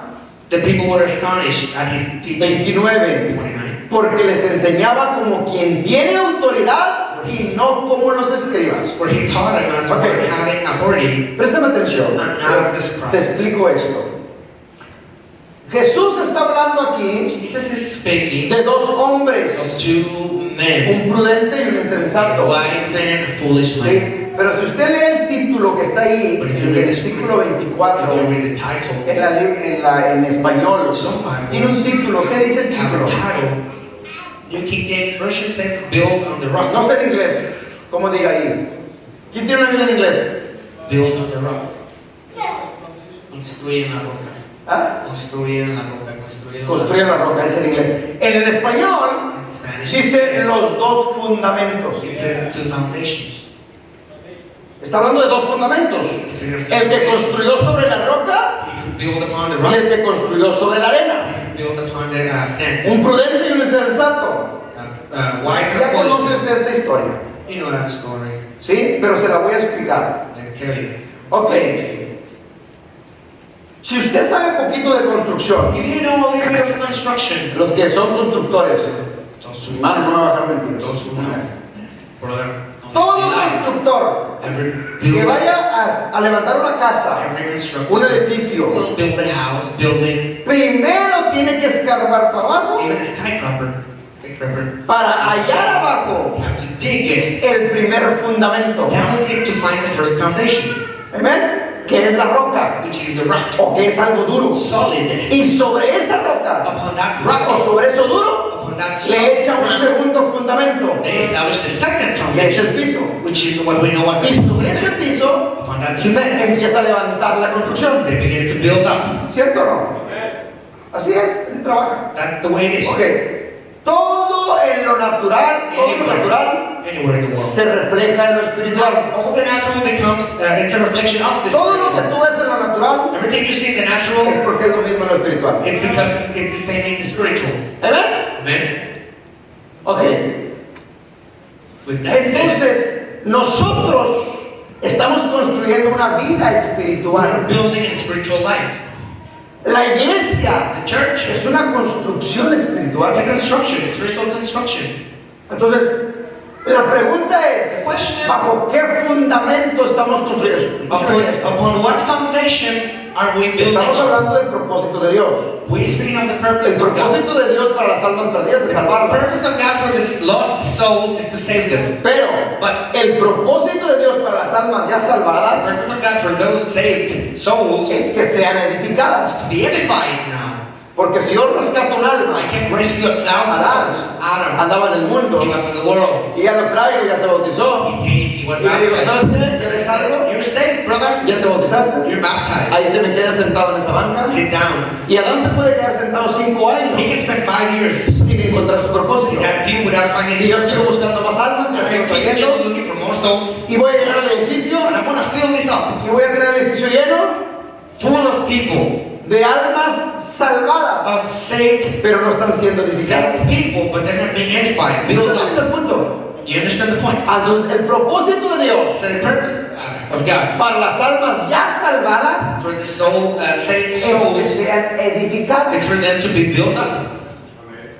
the people were astonished at his teachings. 29. 29. Porque les enseñaba como quien tiene autoridad y no como los escribas. For he taught them as Okay. one having authority. Préstame atención. And now is this Te process. explico esto. Jesús está hablando aquí Jesus is speaking de dos hombres, of two men, un prudente y un a insensato. wise man and a foolish man. ¿Sí? Pero si usted lee el título que está ahí, But if en you el read versículo If you 24, read the title, en español, some Bibles tiene un título. ¿Qué dice el have a título? title. New King James Version says, "Build on the rock." No sé en inglés, ¿cómo diga ahí? ¿ Quién tiene una Biblia en inglés? Build on the rock. Construye en la roca. ¿Ah? Construye en la roca. Construye en la roca. Construye la roca, dice en inglés. En el español, In translation. Dice los dos fundamentos. It says two foundations. Está hablando de dos fundamentos. El que construyó sobre la roca He who built upon the y rock, el que construyó sobre la arena. he who built upon the sand. Un prudente y un insensato. Wise and Ya foolish. conoces de esta historia, You know that story. ¿sí? Pero se la voy a explicar. Let me tell you. Ok. Si usted sabe poquito de construcción, If you know a little bit of construction, los que son constructores, those who hermano, no me va a dejar mentir. Those who know. Brother, Todo constructor every que builder, vaya a levantar una casa, every un constructor edificio, will build a house, building, primero tiene que escarbar para abajo even a skyscraper. para hallar abajo You have to dig it el primer fundamento. down deep to find the first foundation, ¿Amén? Que es la roca which is the rock. o que es algo duro. Solid. Y sobre esa roca Upon that o rock, sobre eso duro upon that le solid echa un rock, segundo fundamento, they establish the second que es el foundation, piso. which is what we know as Y the sobre ese piso upon that cement, empieza a levantar la construcción. they begin to build up. ¿Cierto o no? Así es trabaja. That's the way it is. Ok. Todo en lo natural, todo lo natural Anywhere in the world. se refleja en lo espiritual. All the natural becomes, it's a reflection of the Todo lo que spiritual. tú ves en lo natural Everything you see in the natural, es porque es lo mismo en lo espiritual. it's because it's the same in the spiritual. ¿Amén? Amen? Ok. With that said, Entonces, nosotros estamos construyendo una vida we're espiritual. building a spiritual life. La iglesia The church es una construcción it's a espiritual. construction, it's spiritual construction. Entonces, la pregunta The es, question, ¿bajo qué fundamento estamos construyendo? upon what foundations are we building? Estamos hablando del propósito de Dios. We're speaking of the El purpose of God. propósito de Dios para las almas perdidas es The salvarlas. purpose of God for the lost souls is to save them. Pero But el propósito de Dios para las almas ya the salvadas purpose of God for those saved souls is es que sean edificadas. to be edified now. Porque si yo rescato un alma, I can rescue 1,000 souls. Adam, andaba en el mundo he was in the world. y ya lo traigo, ya se bautizó. He came, he was Y le digo, ¿sabes baptized. qué? ¿Quieres algo? You're saved, brother. Ya te bautizaste. You're baptized. Ahí te me quedas sentado en esa banca. Sit down. Y Adán se puede quedar sentado 5 He años can spend 5 years sin encontrar su propósito. in that view without finding Y his yo sigo purpose. buscando más almas, And yo sigo I keep just trayendo, looking for more souls. y voy a llenar el edificio, And I'm going to fill this up y voy a tener el edificio lleno full of people, de almas salvadas, of saved pero no están siendo edificadas. people, but they're not being edified, ¿Sí filled estás viendo up. el punto? You understand the point? Entonces, el propósito de Dios So the purpose of God para las almas ya salvadas for the soul, saved es que souls, sean edificadas. is for them to be built up.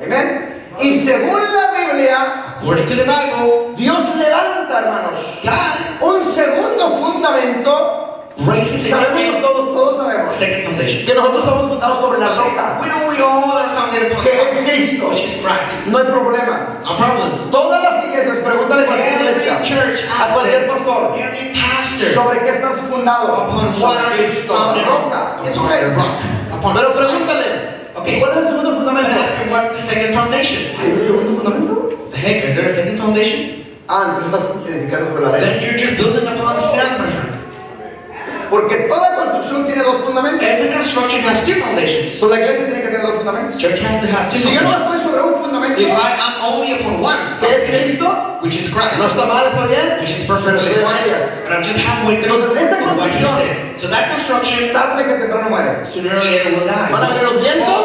Amén. Y según la Biblia, According to the Bible, Dios levanta, hermanos, God un segundo fundamento. raises a Sabemos todos sabemos second foundation. que nosotros estamos fundados sobre la roca, We know we all are founded upon que es God, Cristo. which is Christ. No hay problema. No problem. Todas las iglesias, pregúntale a cualquier iglesia, Every church a cualquier asks pastor, every pastor sobre qué estás fundado. upon what Sobre are you Cristo, founded roca. on? ¿Eso Upon qué? the rock. Upon Pero Christ. pregúntale, Okay. ¿cuál es el segundo But fundamento? ask him what's the second foundation. ¿Hay un segundo fundamento? The heck, is there a second foundation? Entonces estás edificando sobre la arena. Then you're just building upon sand, my friend. Porque toda construcción tiene dos fundamentos. Every construction has two foundations. So, la iglesia tiene que tener dos fundamentos. Church has to have two Si yo no foundations. estoy sobre un fundamento, If I'm only upon one, que es foundation, Cristo, which is Christ, no está mal, está bien, which is pero perfectly estoy en fine, medias. and I'm just halfway through Entonces, esa with what he construcción- said. So that construction, Tarde que temprano muere. sooner or later, will die. Van a venir los vientos,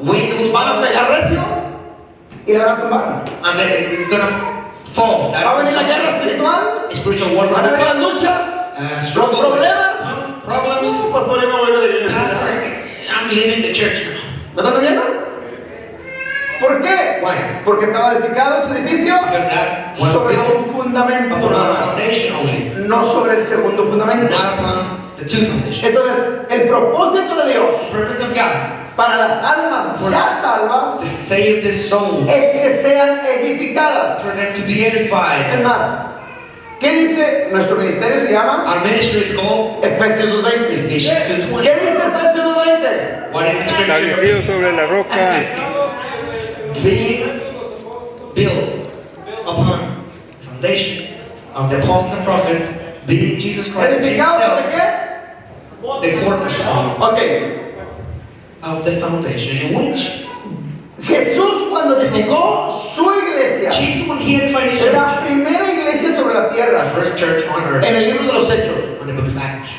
Wind will van a blow, pegar recio y la van a tumbar. and then it's gonna fall. That Va a venir la guerra construction, espiritual, spiritual warfare, van a venir las will luchas, come. los Struggle, problemas. problems. Pastor, yo no voy a la iglesia. Pastor, I'm leaving the church now. ¿Me están viendo? ¿Por qué? Why? Porque estaba edificado ese edificio Because that was sobre built un fundamento upon nada one más, foundation only, no sobre el segundo fundamento. not upon the two foundations. Entonces, el propósito de Dios The purpose of God para las almas ya salvas to save the soul, es que sean edificadas. for them to be Es edified. más, ¿qué dice nuestro ministerio? Se llama Our ministry is called Efesios 2:20. Ephesians ¿Qué 2:20. dice Efesios 2:20? What is the scripture? Establecido sobre la roca, Being built upon the foundation of the apostles and prophets, being Jesus Christ ¿Edificado sobre himself, qué? the cornerstone Ok, of the foundation in which Jesús cuando edificó su iglesia, Jesus, when he edified his church, la primera iglesia sobre la the tierra, first church on earth, en el libro de los Hechos, on the book of Acts,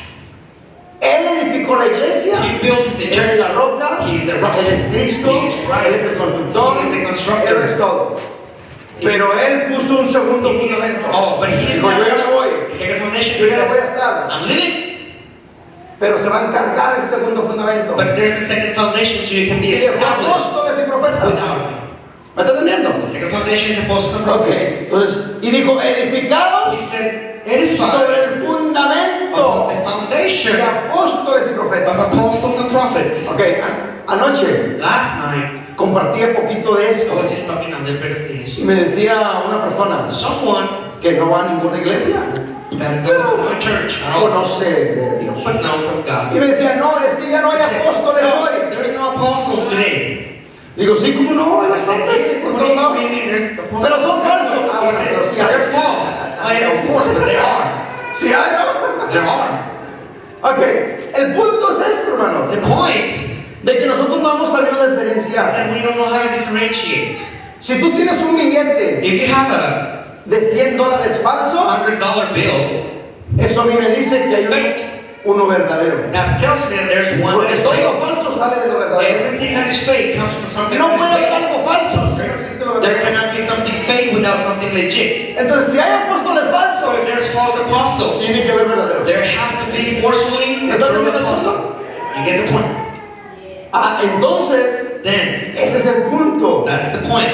Él edificó la iglesia, he built the Él es church. la roca, He is the rock. Él es Cristo, He is Christ. Él es el constructor, He is the constructor. Él es todo. He Pero is- Él puso un segundo He is- fundamento. oh, but he is Dijo, yo ya me voy, the second foundation. yo He ya no voy a said, estar. I'm living, Pero se va a encargar el segundo fundamento. but there's a second foundation so you can be Y dejó established apóstoles y profetas. without me. ¿Me está entendiendo? The second foundation is apostles and Ok, prophets. entonces, y dijo, edificados He said, sobre edified el fundamento upon the de foundation apóstoles y of profetas. apostles and prophets. Ok, anoche Last night, compartía poquito de I esto was just talking a little bit of this. y me decía una persona Someone que no va a ninguna iglesia, that goes to no church at all, conoce de Dios. but knows of God. Y me decía, no, es que ya no hay He said, apóstoles "No, hoy. there's no apostles today." Digo, sí, ¿cómo no? Hay I said, bastantes "Yes, por what todos do you lados. mean there's apostles?" Pero son falsos. Ah, He bueno, said, pero sí "But hay. they're false." I said, "Of course, but they are. Sí hay, ¿no? There are." Ok, el punto es esto, hermanos, The point de que nosotros no hemos sabido is diferenciar. that we don't know how to differentiate. Si tú tienes un billete If you have a de $100 falso, $100 bill, eso a mí me dice que hay uno verdadero. that tells me that there's one that Porque is todo lo fake. falso sale de lo verdadero. Everything that is fake comes from something No that puede haber is fake. algo falso si no existe lo There verdadero. cannot be something fake without something legit. Entonces, si hay apóstoles So falsos, if there's false apostles, tiene que haber verdaderos. there has to be forcefully a ¿Estás true entendiendo el apostle. punto? You get the point? Ah, entonces, Then, ese es el punto that's the point.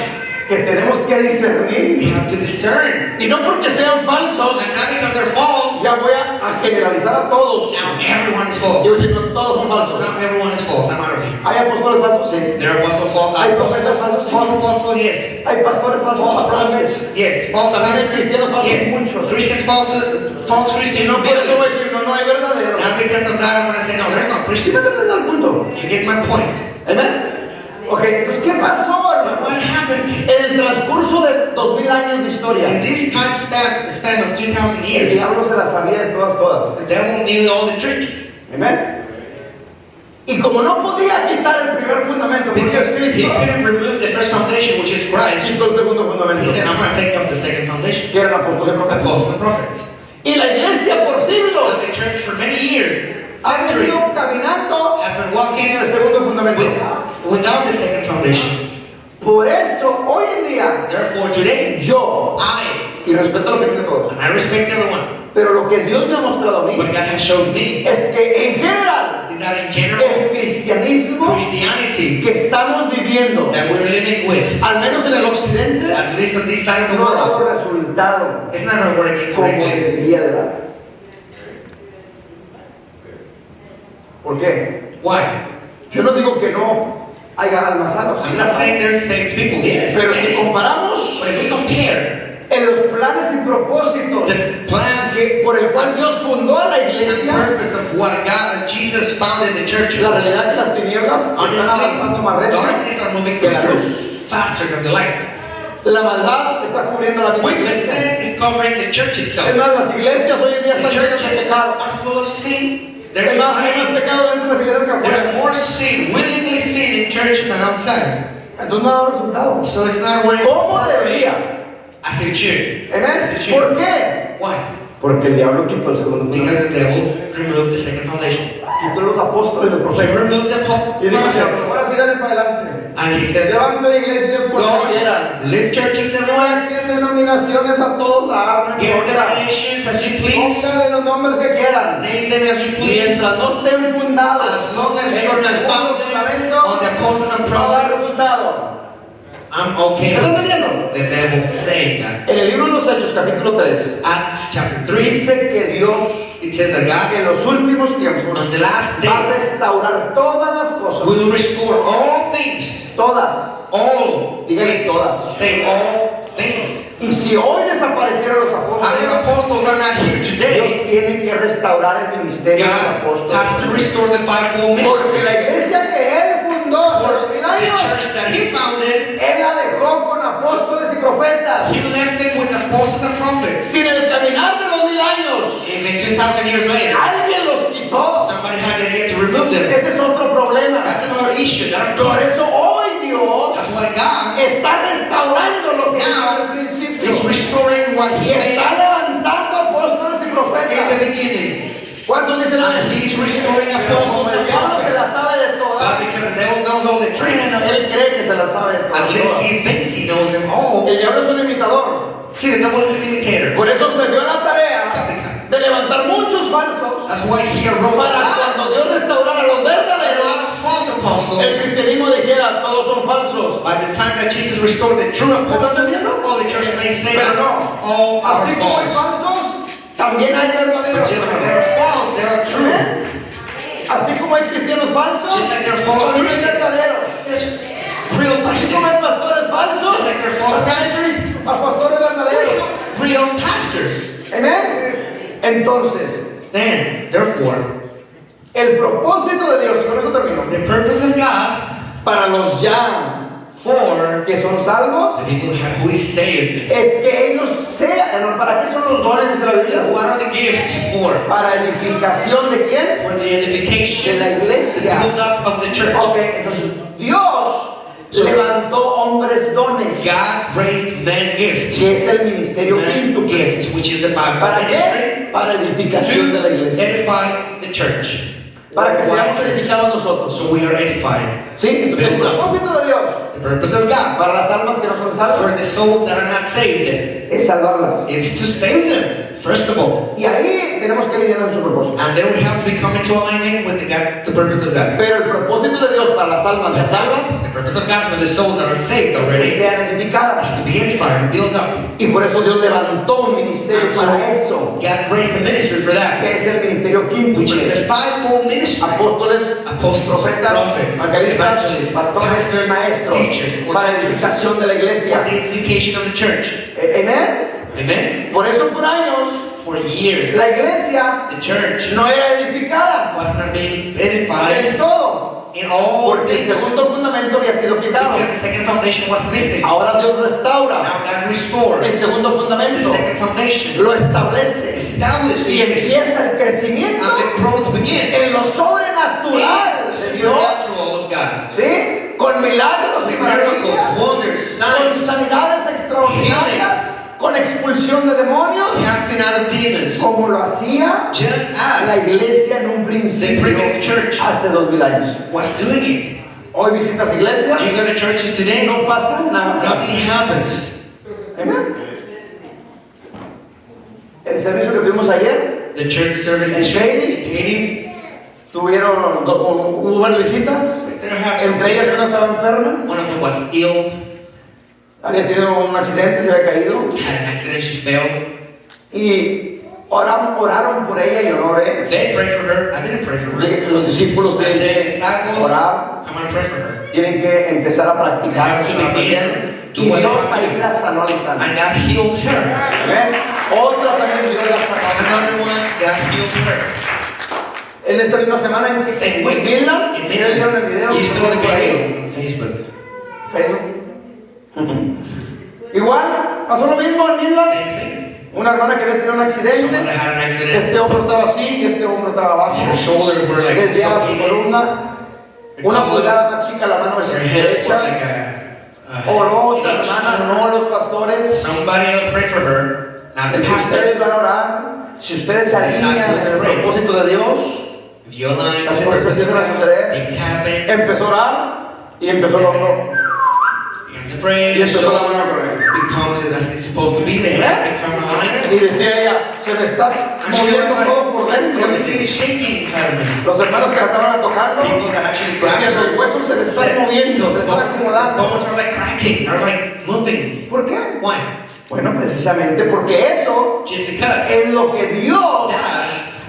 que tenemos que We discernir. have to discern. Y no porque sean falsos, And not because they're false, ya voy a generalizar a todos. now everyone is false. Yo decir, no, todos son falsos. Not everyone is false. I'm out of here. Hay apóstoles falsos, sí. There are apostles false. Hay profetas falsos, sí. False apostles, yes. Hay pastores falsos, False pastores. prophets, yes. False También hay apostles, cristianos falsos, yes. muchos. Christian false Christians. Y no por eso voy a decir, no, no hay verdadero. Not because of that, I'm going to say, no, there's no ¿Sí me Christians. estás entendiendo el punto? You get my point. ¿Amén? Ok, entonces, ¿qué pasó, But hermano? what happened? En el transcurso de 2000 años de In historia, this time span of 2,000 el years, diablo se las sabía de todas. the devil knew all the tricks. Amén. Y como no podía quitar el primer fundamento, porque es Because he Cristo, couldn't remove the first foundation, which is Christ. quitó el segundo He fundamento, said, I'm going to take off the second foundation. que eran apóstoles y profetas. Apostles and prophets. Y la iglesia por siglos And the church for many years, ha centuries, venido caminando has been sin walking el segundo fundamento. without the second foundation. Por eso, hoy en día, Therefore, today, yo, I, y respeto la opinión de todos, and I respect everyone, pero lo que Dios me ha mostrado a mí what God has showed me es que en general, is that in general, el cristianismo Christianity que estamos viviendo, that we're living with, al menos en el occidente, at least on this side of the no ha world, dado resultado it's not working como correctly. debería de dar. ¿Por qué? Why? Yo no digo que no haya almas salvas, I'm not saying there's saved people, yes. pero si But comparamos if we compare en los planes y propósitos the plans que- por el cual Dios fundó a la and iglesia, purpose of what God, Jesus founded the church, la realidad que las tinieblas están avanzando más honestly, recio darkness are moving que la quicker, luz. faster than the light. La maldad está cubriendo la misma iglesia. Wickedness is covering the church Es itself. más, las iglesias hoy en día The están llenas de churches pecado. are full of sin. They're Es más, hay más divided. pecado dentro de la iglesia que There's afuera. more sin, willingly sin in churches than outside. Entonces no ha dado resultado. So it's not working ¿Cómo debería? as it should. ¿Amén? As it should. ¿Por qué? Why? Porque el diablo quitó el segundo Because fundamento. the devil removed the second foundation. Quitó los apóstoles y los He profetas. removed the Y dijo, prophets. ahora sí dale para adelante. And he said, Levante la iglesia por go quieran. lift churches everywhere, Saquen denominaciones a todos lados, no give importa. denominations as you please, Pónganle los nombres que quieran. name them as you please. Mientras no estén fundados As long as en you're el not segundo founded fundamento, on the apostles and no va a dar prophets, resultado. I'm okay ¿Me están with entendiendo? the devil saying that. En el libro de los Hechos, capítulo 3, Acts chapter 3, dice que Dios it says that God en los últimos tiempos on the last va a days restaurar todas las cosas. will restore all things. Todas. All Dígale things. todas. Say all things. Y si hoy desaparecieron los And if apóstoles, apostles are not here Dios today, tiene que restaurar el ministerio de los God has to apóstoles. restore the fivefold Porque ministry. la iglesia que Él fundó hace For 2000 the años, church that he founded, Él la dejó con apóstoles y profetas. he left it with apostles and prophets. Sin el caminar de 2000 años, Even 2,000 years later, alguien los quitó. somebody had the idea to remove them. Ese es otro problema. That's another issue. Por eso hoy Dios That's why why God está restaurando lo que hizo now al principio. is restoring what Y He made está levantando apóstoles y in the profetas. beginning. ¿Cuántos dicen And amén? He's restoring Pero como apostles el and diablo se prophets. la sabe de But todas, because the devil knows all the tricks, él cree que se la sabe de at least todas. he thinks he knows them all. El diablo es un imitador. See, the devil is an imitator. Por eso se dio la tarea Copycat. de levantar muchos falsos That's why he arose para up. cuando Dios restaurara a los There are a lot verdaderos, of false el apostles. cristianismo dijera todos son falsos. By the time that Jesus restored the true apostles, entendiendo? all the church may say Pero no. all are Así como hay false. falsos, también hay But verdaderos. just like there are false, there are true. Amén. Así como hay cristianos falsos, Just like there are false también hay Christians. verdaderos. There's real Así como Christians. hay pastores falsos, Just like there are false pastors, a pastores verdaderos. real pastors. Amén. Entonces, Then, therefore, el propósito de Dios, y con eso termino, the purpose of God para los ya for que son salvos, the people who is saved. es que ellos sean, ¿para qué son los dones de la Biblia? What are the gifts for? Para edificación de quién? For the De edification, la the iglesia. build up of the church. Ok, entonces Dios So- levantó hombres dones, God raised men gifts. que es el ministerio Men quíntuple. gifts, which is the fivefold ¿Para ministry. qué? Para edificación de la To iglesia. edify the church. Para que Why? seamos edificados nosotros. So we are edified. ¿Sí? Entonces, el Build up. propósito de Dios The purpose of God para las almas que no son for salvas the souls that are not saved es salvarlas. is to save them, first of all. Y ahí tenemos que alinearnos en su propósito. And then we have to become into alignment with the purpose of God. Pero el propósito de Dios para las almas ya salvas The purpose of God for the souls that are saved es que already sean edificadas. is to be edified and build up. Y por eso Dios levantó un ministerio And so para eso, God raised the ministry for that, que es el ministerio which is quíntuple. the fivefold ministry. Apóstoles, Apostles, profetas, prophets, evangelistas, evangelists, pastores, pastors, maestros, teachers, para la teachers, edificación de la for iglesia. the edification of the church. Amén. Amen. Por eso por años For years, la iglesia the church no era edificada was not being edified en todo, in all porque el things segundo fundamento había sido quitado. because the second foundation was missing. Ahora Dios restaura Now God restores el segundo the fundamento, second foundation, lo establece establishes y it, empieza el crecimiento and the growth begins en lo in sobrenatural the de Dios, supernatural of God. ¿sí? Con milagros y With miracles, maravillas, wonders, con signs, sanidades extraordinarias, con expulsión de demonios, casting out of demons, como lo hacía just la as iglesia en un principio primitive church hace 2000 años. was doing it. Hoy visitas iglesias, You go to churches today, no pasa nada. nothing happens. Amén. El servicio que tuvimos ayer, The church service in Katy, hubo varias visitas, there have some entre ellas una visitors. estaba enferma, One of them was ill, había tenido un accidente, se había caído, had an accident, she fell. y oraron por ella y yo no oré. They prayed for her. I didn't pray for her. Los discípulos I said, tienen que disciples, orar, come on, pray for her. tienen que empezar a practicar. Have to begin to Y what Dios they have to ahí do. la sanó al instante. And God healed her. Amén. Otra también Dios la sanó. Another one, God healed her. En esta misma semana en Same week. Midland, In ¿ustedes vieron el video? You saw the Por ahí. video on Facebook. Facebook. Igual, pasó lo mismo en Midland. Same thing. Una hermana que había tenido un Someone that accidente. had an accident. Este hombro estaba así y este hombro estaba abajo. Her shoulders were like Desviada su suffocating. columna. Una pulgada más chica la mano Her hips were derecha. like Oró an otra inch. hermana, no los pastores. Somebody else prayed for her, not the Si ustedes pastor. van a orar, si ustedes se alinean en el propósito de Dios, If you align las with the cosas purpose of empiezan a God, suceder. things happen. Empezó a orar y empezó el hombro. You have to pray. Y The empezó la shoulder mano a correr. becomes as it's supposed to be. They have to become aligned. Y decía ella, se me está And she was moviendo todo por like, dentro. everything is shaking inside of me. Los hermanos que trataban a tocarlo, People that actually decían, los grab huesos se me están said, moviendo, se me the están acomodando. bones are like cracking, are like moving. ¿Por qué? Why? Bueno, precisamente porque eso Just because. es lo que Dios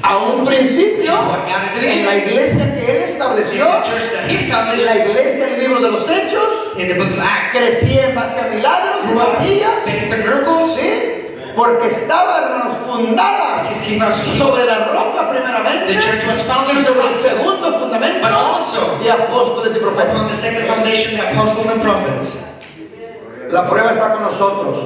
a un principio It's what God at the en la beginning. iglesia que Él In estableció, the church that He established, la iglesia en el libro de los Hechos, in the book of Acts, crecía en base a milagros y maravillas, based on miracles, ¿sí? Porque estaba, hermanos, fundada It's give us sobre la roca primeramente the church was founded y sobre on el segundo fundamento but also de apóstoles y upon profetas. the second foundation, the apostles and prophets. La prueba está con nosotros.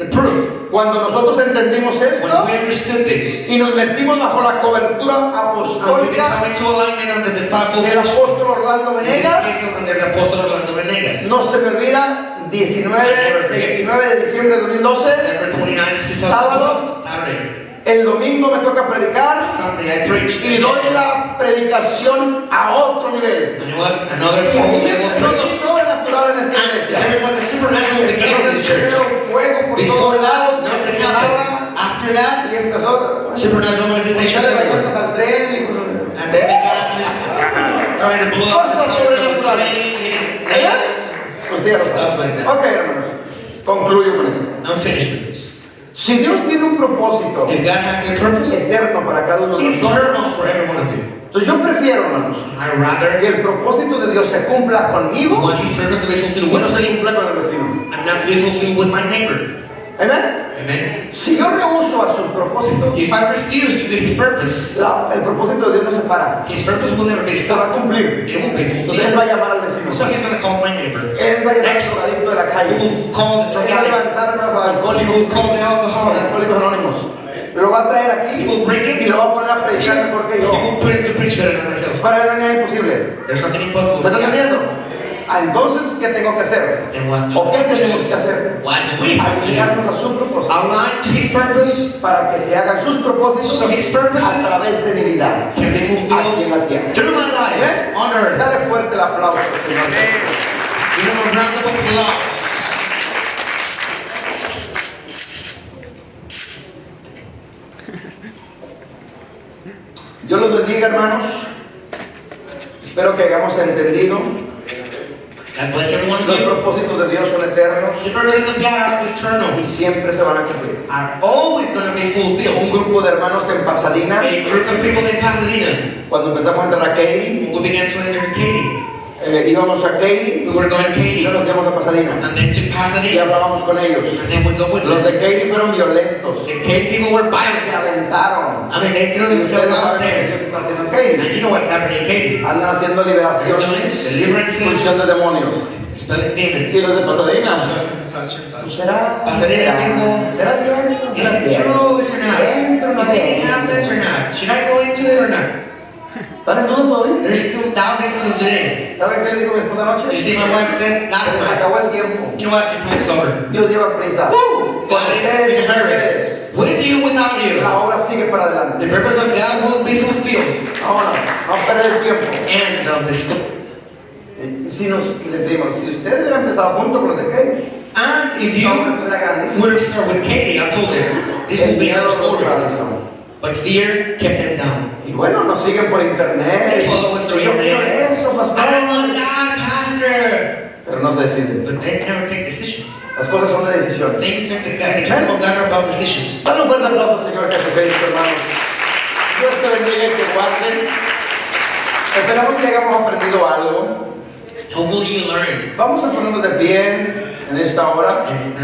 The proof, Cuando nosotros entendimos when esto we understood this, y nos metimos bajo la cobertura and we apostólica come into alignment under the fivefold del ministry, apóstol Orlando in this Venegas, case under the Apostle Orlando Venegas, no se me olvida, 29 de diciembre de 2012, December 29, Sábado. 2012, Saturday, el domingo me toca predicar Sunday I preached, y doy la predicación a otro nivel. and it was another Y whole level empezó lo preaching. sobrenatural en esta And iglesia. there was the supernatural beginning of this church. Primero fuego por Before todos that, lados, que se nothing quemaba, happened. After that, y empezó supernatural manifestations echarle everywhere. galletas al tren y cosas así. And they began just trying to blow up Cosas the sobrenaturales. train, ¿Verdad? Ustedes lo Stuff saben. like that. Ok, hermanos, concluyo con esto. I'm finished with this. Si Dios tiene un propósito If God has a purpose, eterno para cada uno de eternal nosotros, for every one of you. entonces yo prefiero, hermanos, I rather que el propósito de Dios se cumpla conmigo want His purpose to be fulfilled y no with se me cumpla con el vecino. and not to be fulfilled with my neighbor. Amén. Amen. Si yo rehuso a sus propósitos, If I refuse to do His purpose, el propósito de Dios no se para. His purpose will never be Se va a stopped. cumplir. It won't be Entonces Él fulfilled. va a llamar al vecino. So He's going to call my neighbor. Él va a llamar al Next, drogadicto de la He calle. will call the Él drug va a addict. levantar a los He alcohólicos, will call the alcoholic. alcohólicos anónimos. Lo va a traer aquí He will bring him. y lo va a poner a predicar mejor que He yo. will put him to preach better than myself. Para él no hay nada imposible. There's nothing impossible. ¿Me están with God. entendiendo? Entonces, ¿qué tengo que hacer? And what ¿O qué do tenemos que hacer? What do we have to do? Alinearnos a su propósito Align to His purpose, para que se hagan sus propósitos so His a purposes través de mi vida can be aquí en fulfilled la tierra. through my life ¿Ven? on earth. Dale fuerte el aplauso, Señor. Give him a round of applause. Dios los bendiga, hermanos. Espero que hayamos entendido. God bless every one of Los you. propósitos de Dios son eternos The purposes of God are y eternal, siempre se van a cumplir. are always going to be Un fulfilled. grupo de hermanos en Pasadena, A group of people in Pasadena, cuando empezamos a entrar a Katy, we began to enter to Katy. íbamos a Katy We were going to y Katy, luego nos íbamos a Pasadena and then to y Pasadena, hablábamos con ellos. and then we go with Los them. de Katy fueron violentos, The Katy people were se violent. aventaron. I mean, they threw Y ustedes themselves saben out lo que there. Dios está haciendo en Katy. And you know what's happening in Katy. Andan haciendo They're doing liberaciones, deliverances, expulsión de demonios. expelling demons. Y los de Pasadena, pues será, Pasadena people, será cierto, is será it cierto. true, is it not? Entro, no You think it entro. happens or not? Should I go into it or not? ¿Están en duda todavía? They're still doubting till today. ¿Saben qué le dijo mi esposa anoche? You see, my wife said last Se night, acabó el tiempo. you know what, your time's over. Dios lleva prisa. Woo! Con God is ustedes, in a hurry. ustedes. With you, without you. La obra sigue para The adelante. purpose of God will be fulfilled. Vámonos, vamos a perder el tiempo. End of the story. Si nos les decimos, si ustedes hubieran empezado junto con los de Katy, And if no, you estuviera grandísimo. would have started with Katie, I told her, this El will be miedo our los story. paralizó. But fear kept them down. Y bueno, nos siguen por internet. They follow us through Yo quiero internet. eso, I pastor. don't want God, Pastor. Pero no se deciden. But they never take decisions. Las cosas son de decisión. Things in the kingdom of God are about decisions. Dale un fuerte aplauso al Señor Jesucristo, hermanos. Dios te bendiga y te guarde. Esperamos que hayamos aprendido algo. Hopefully you learn. Vamos a ponernos de pie en esta hora. And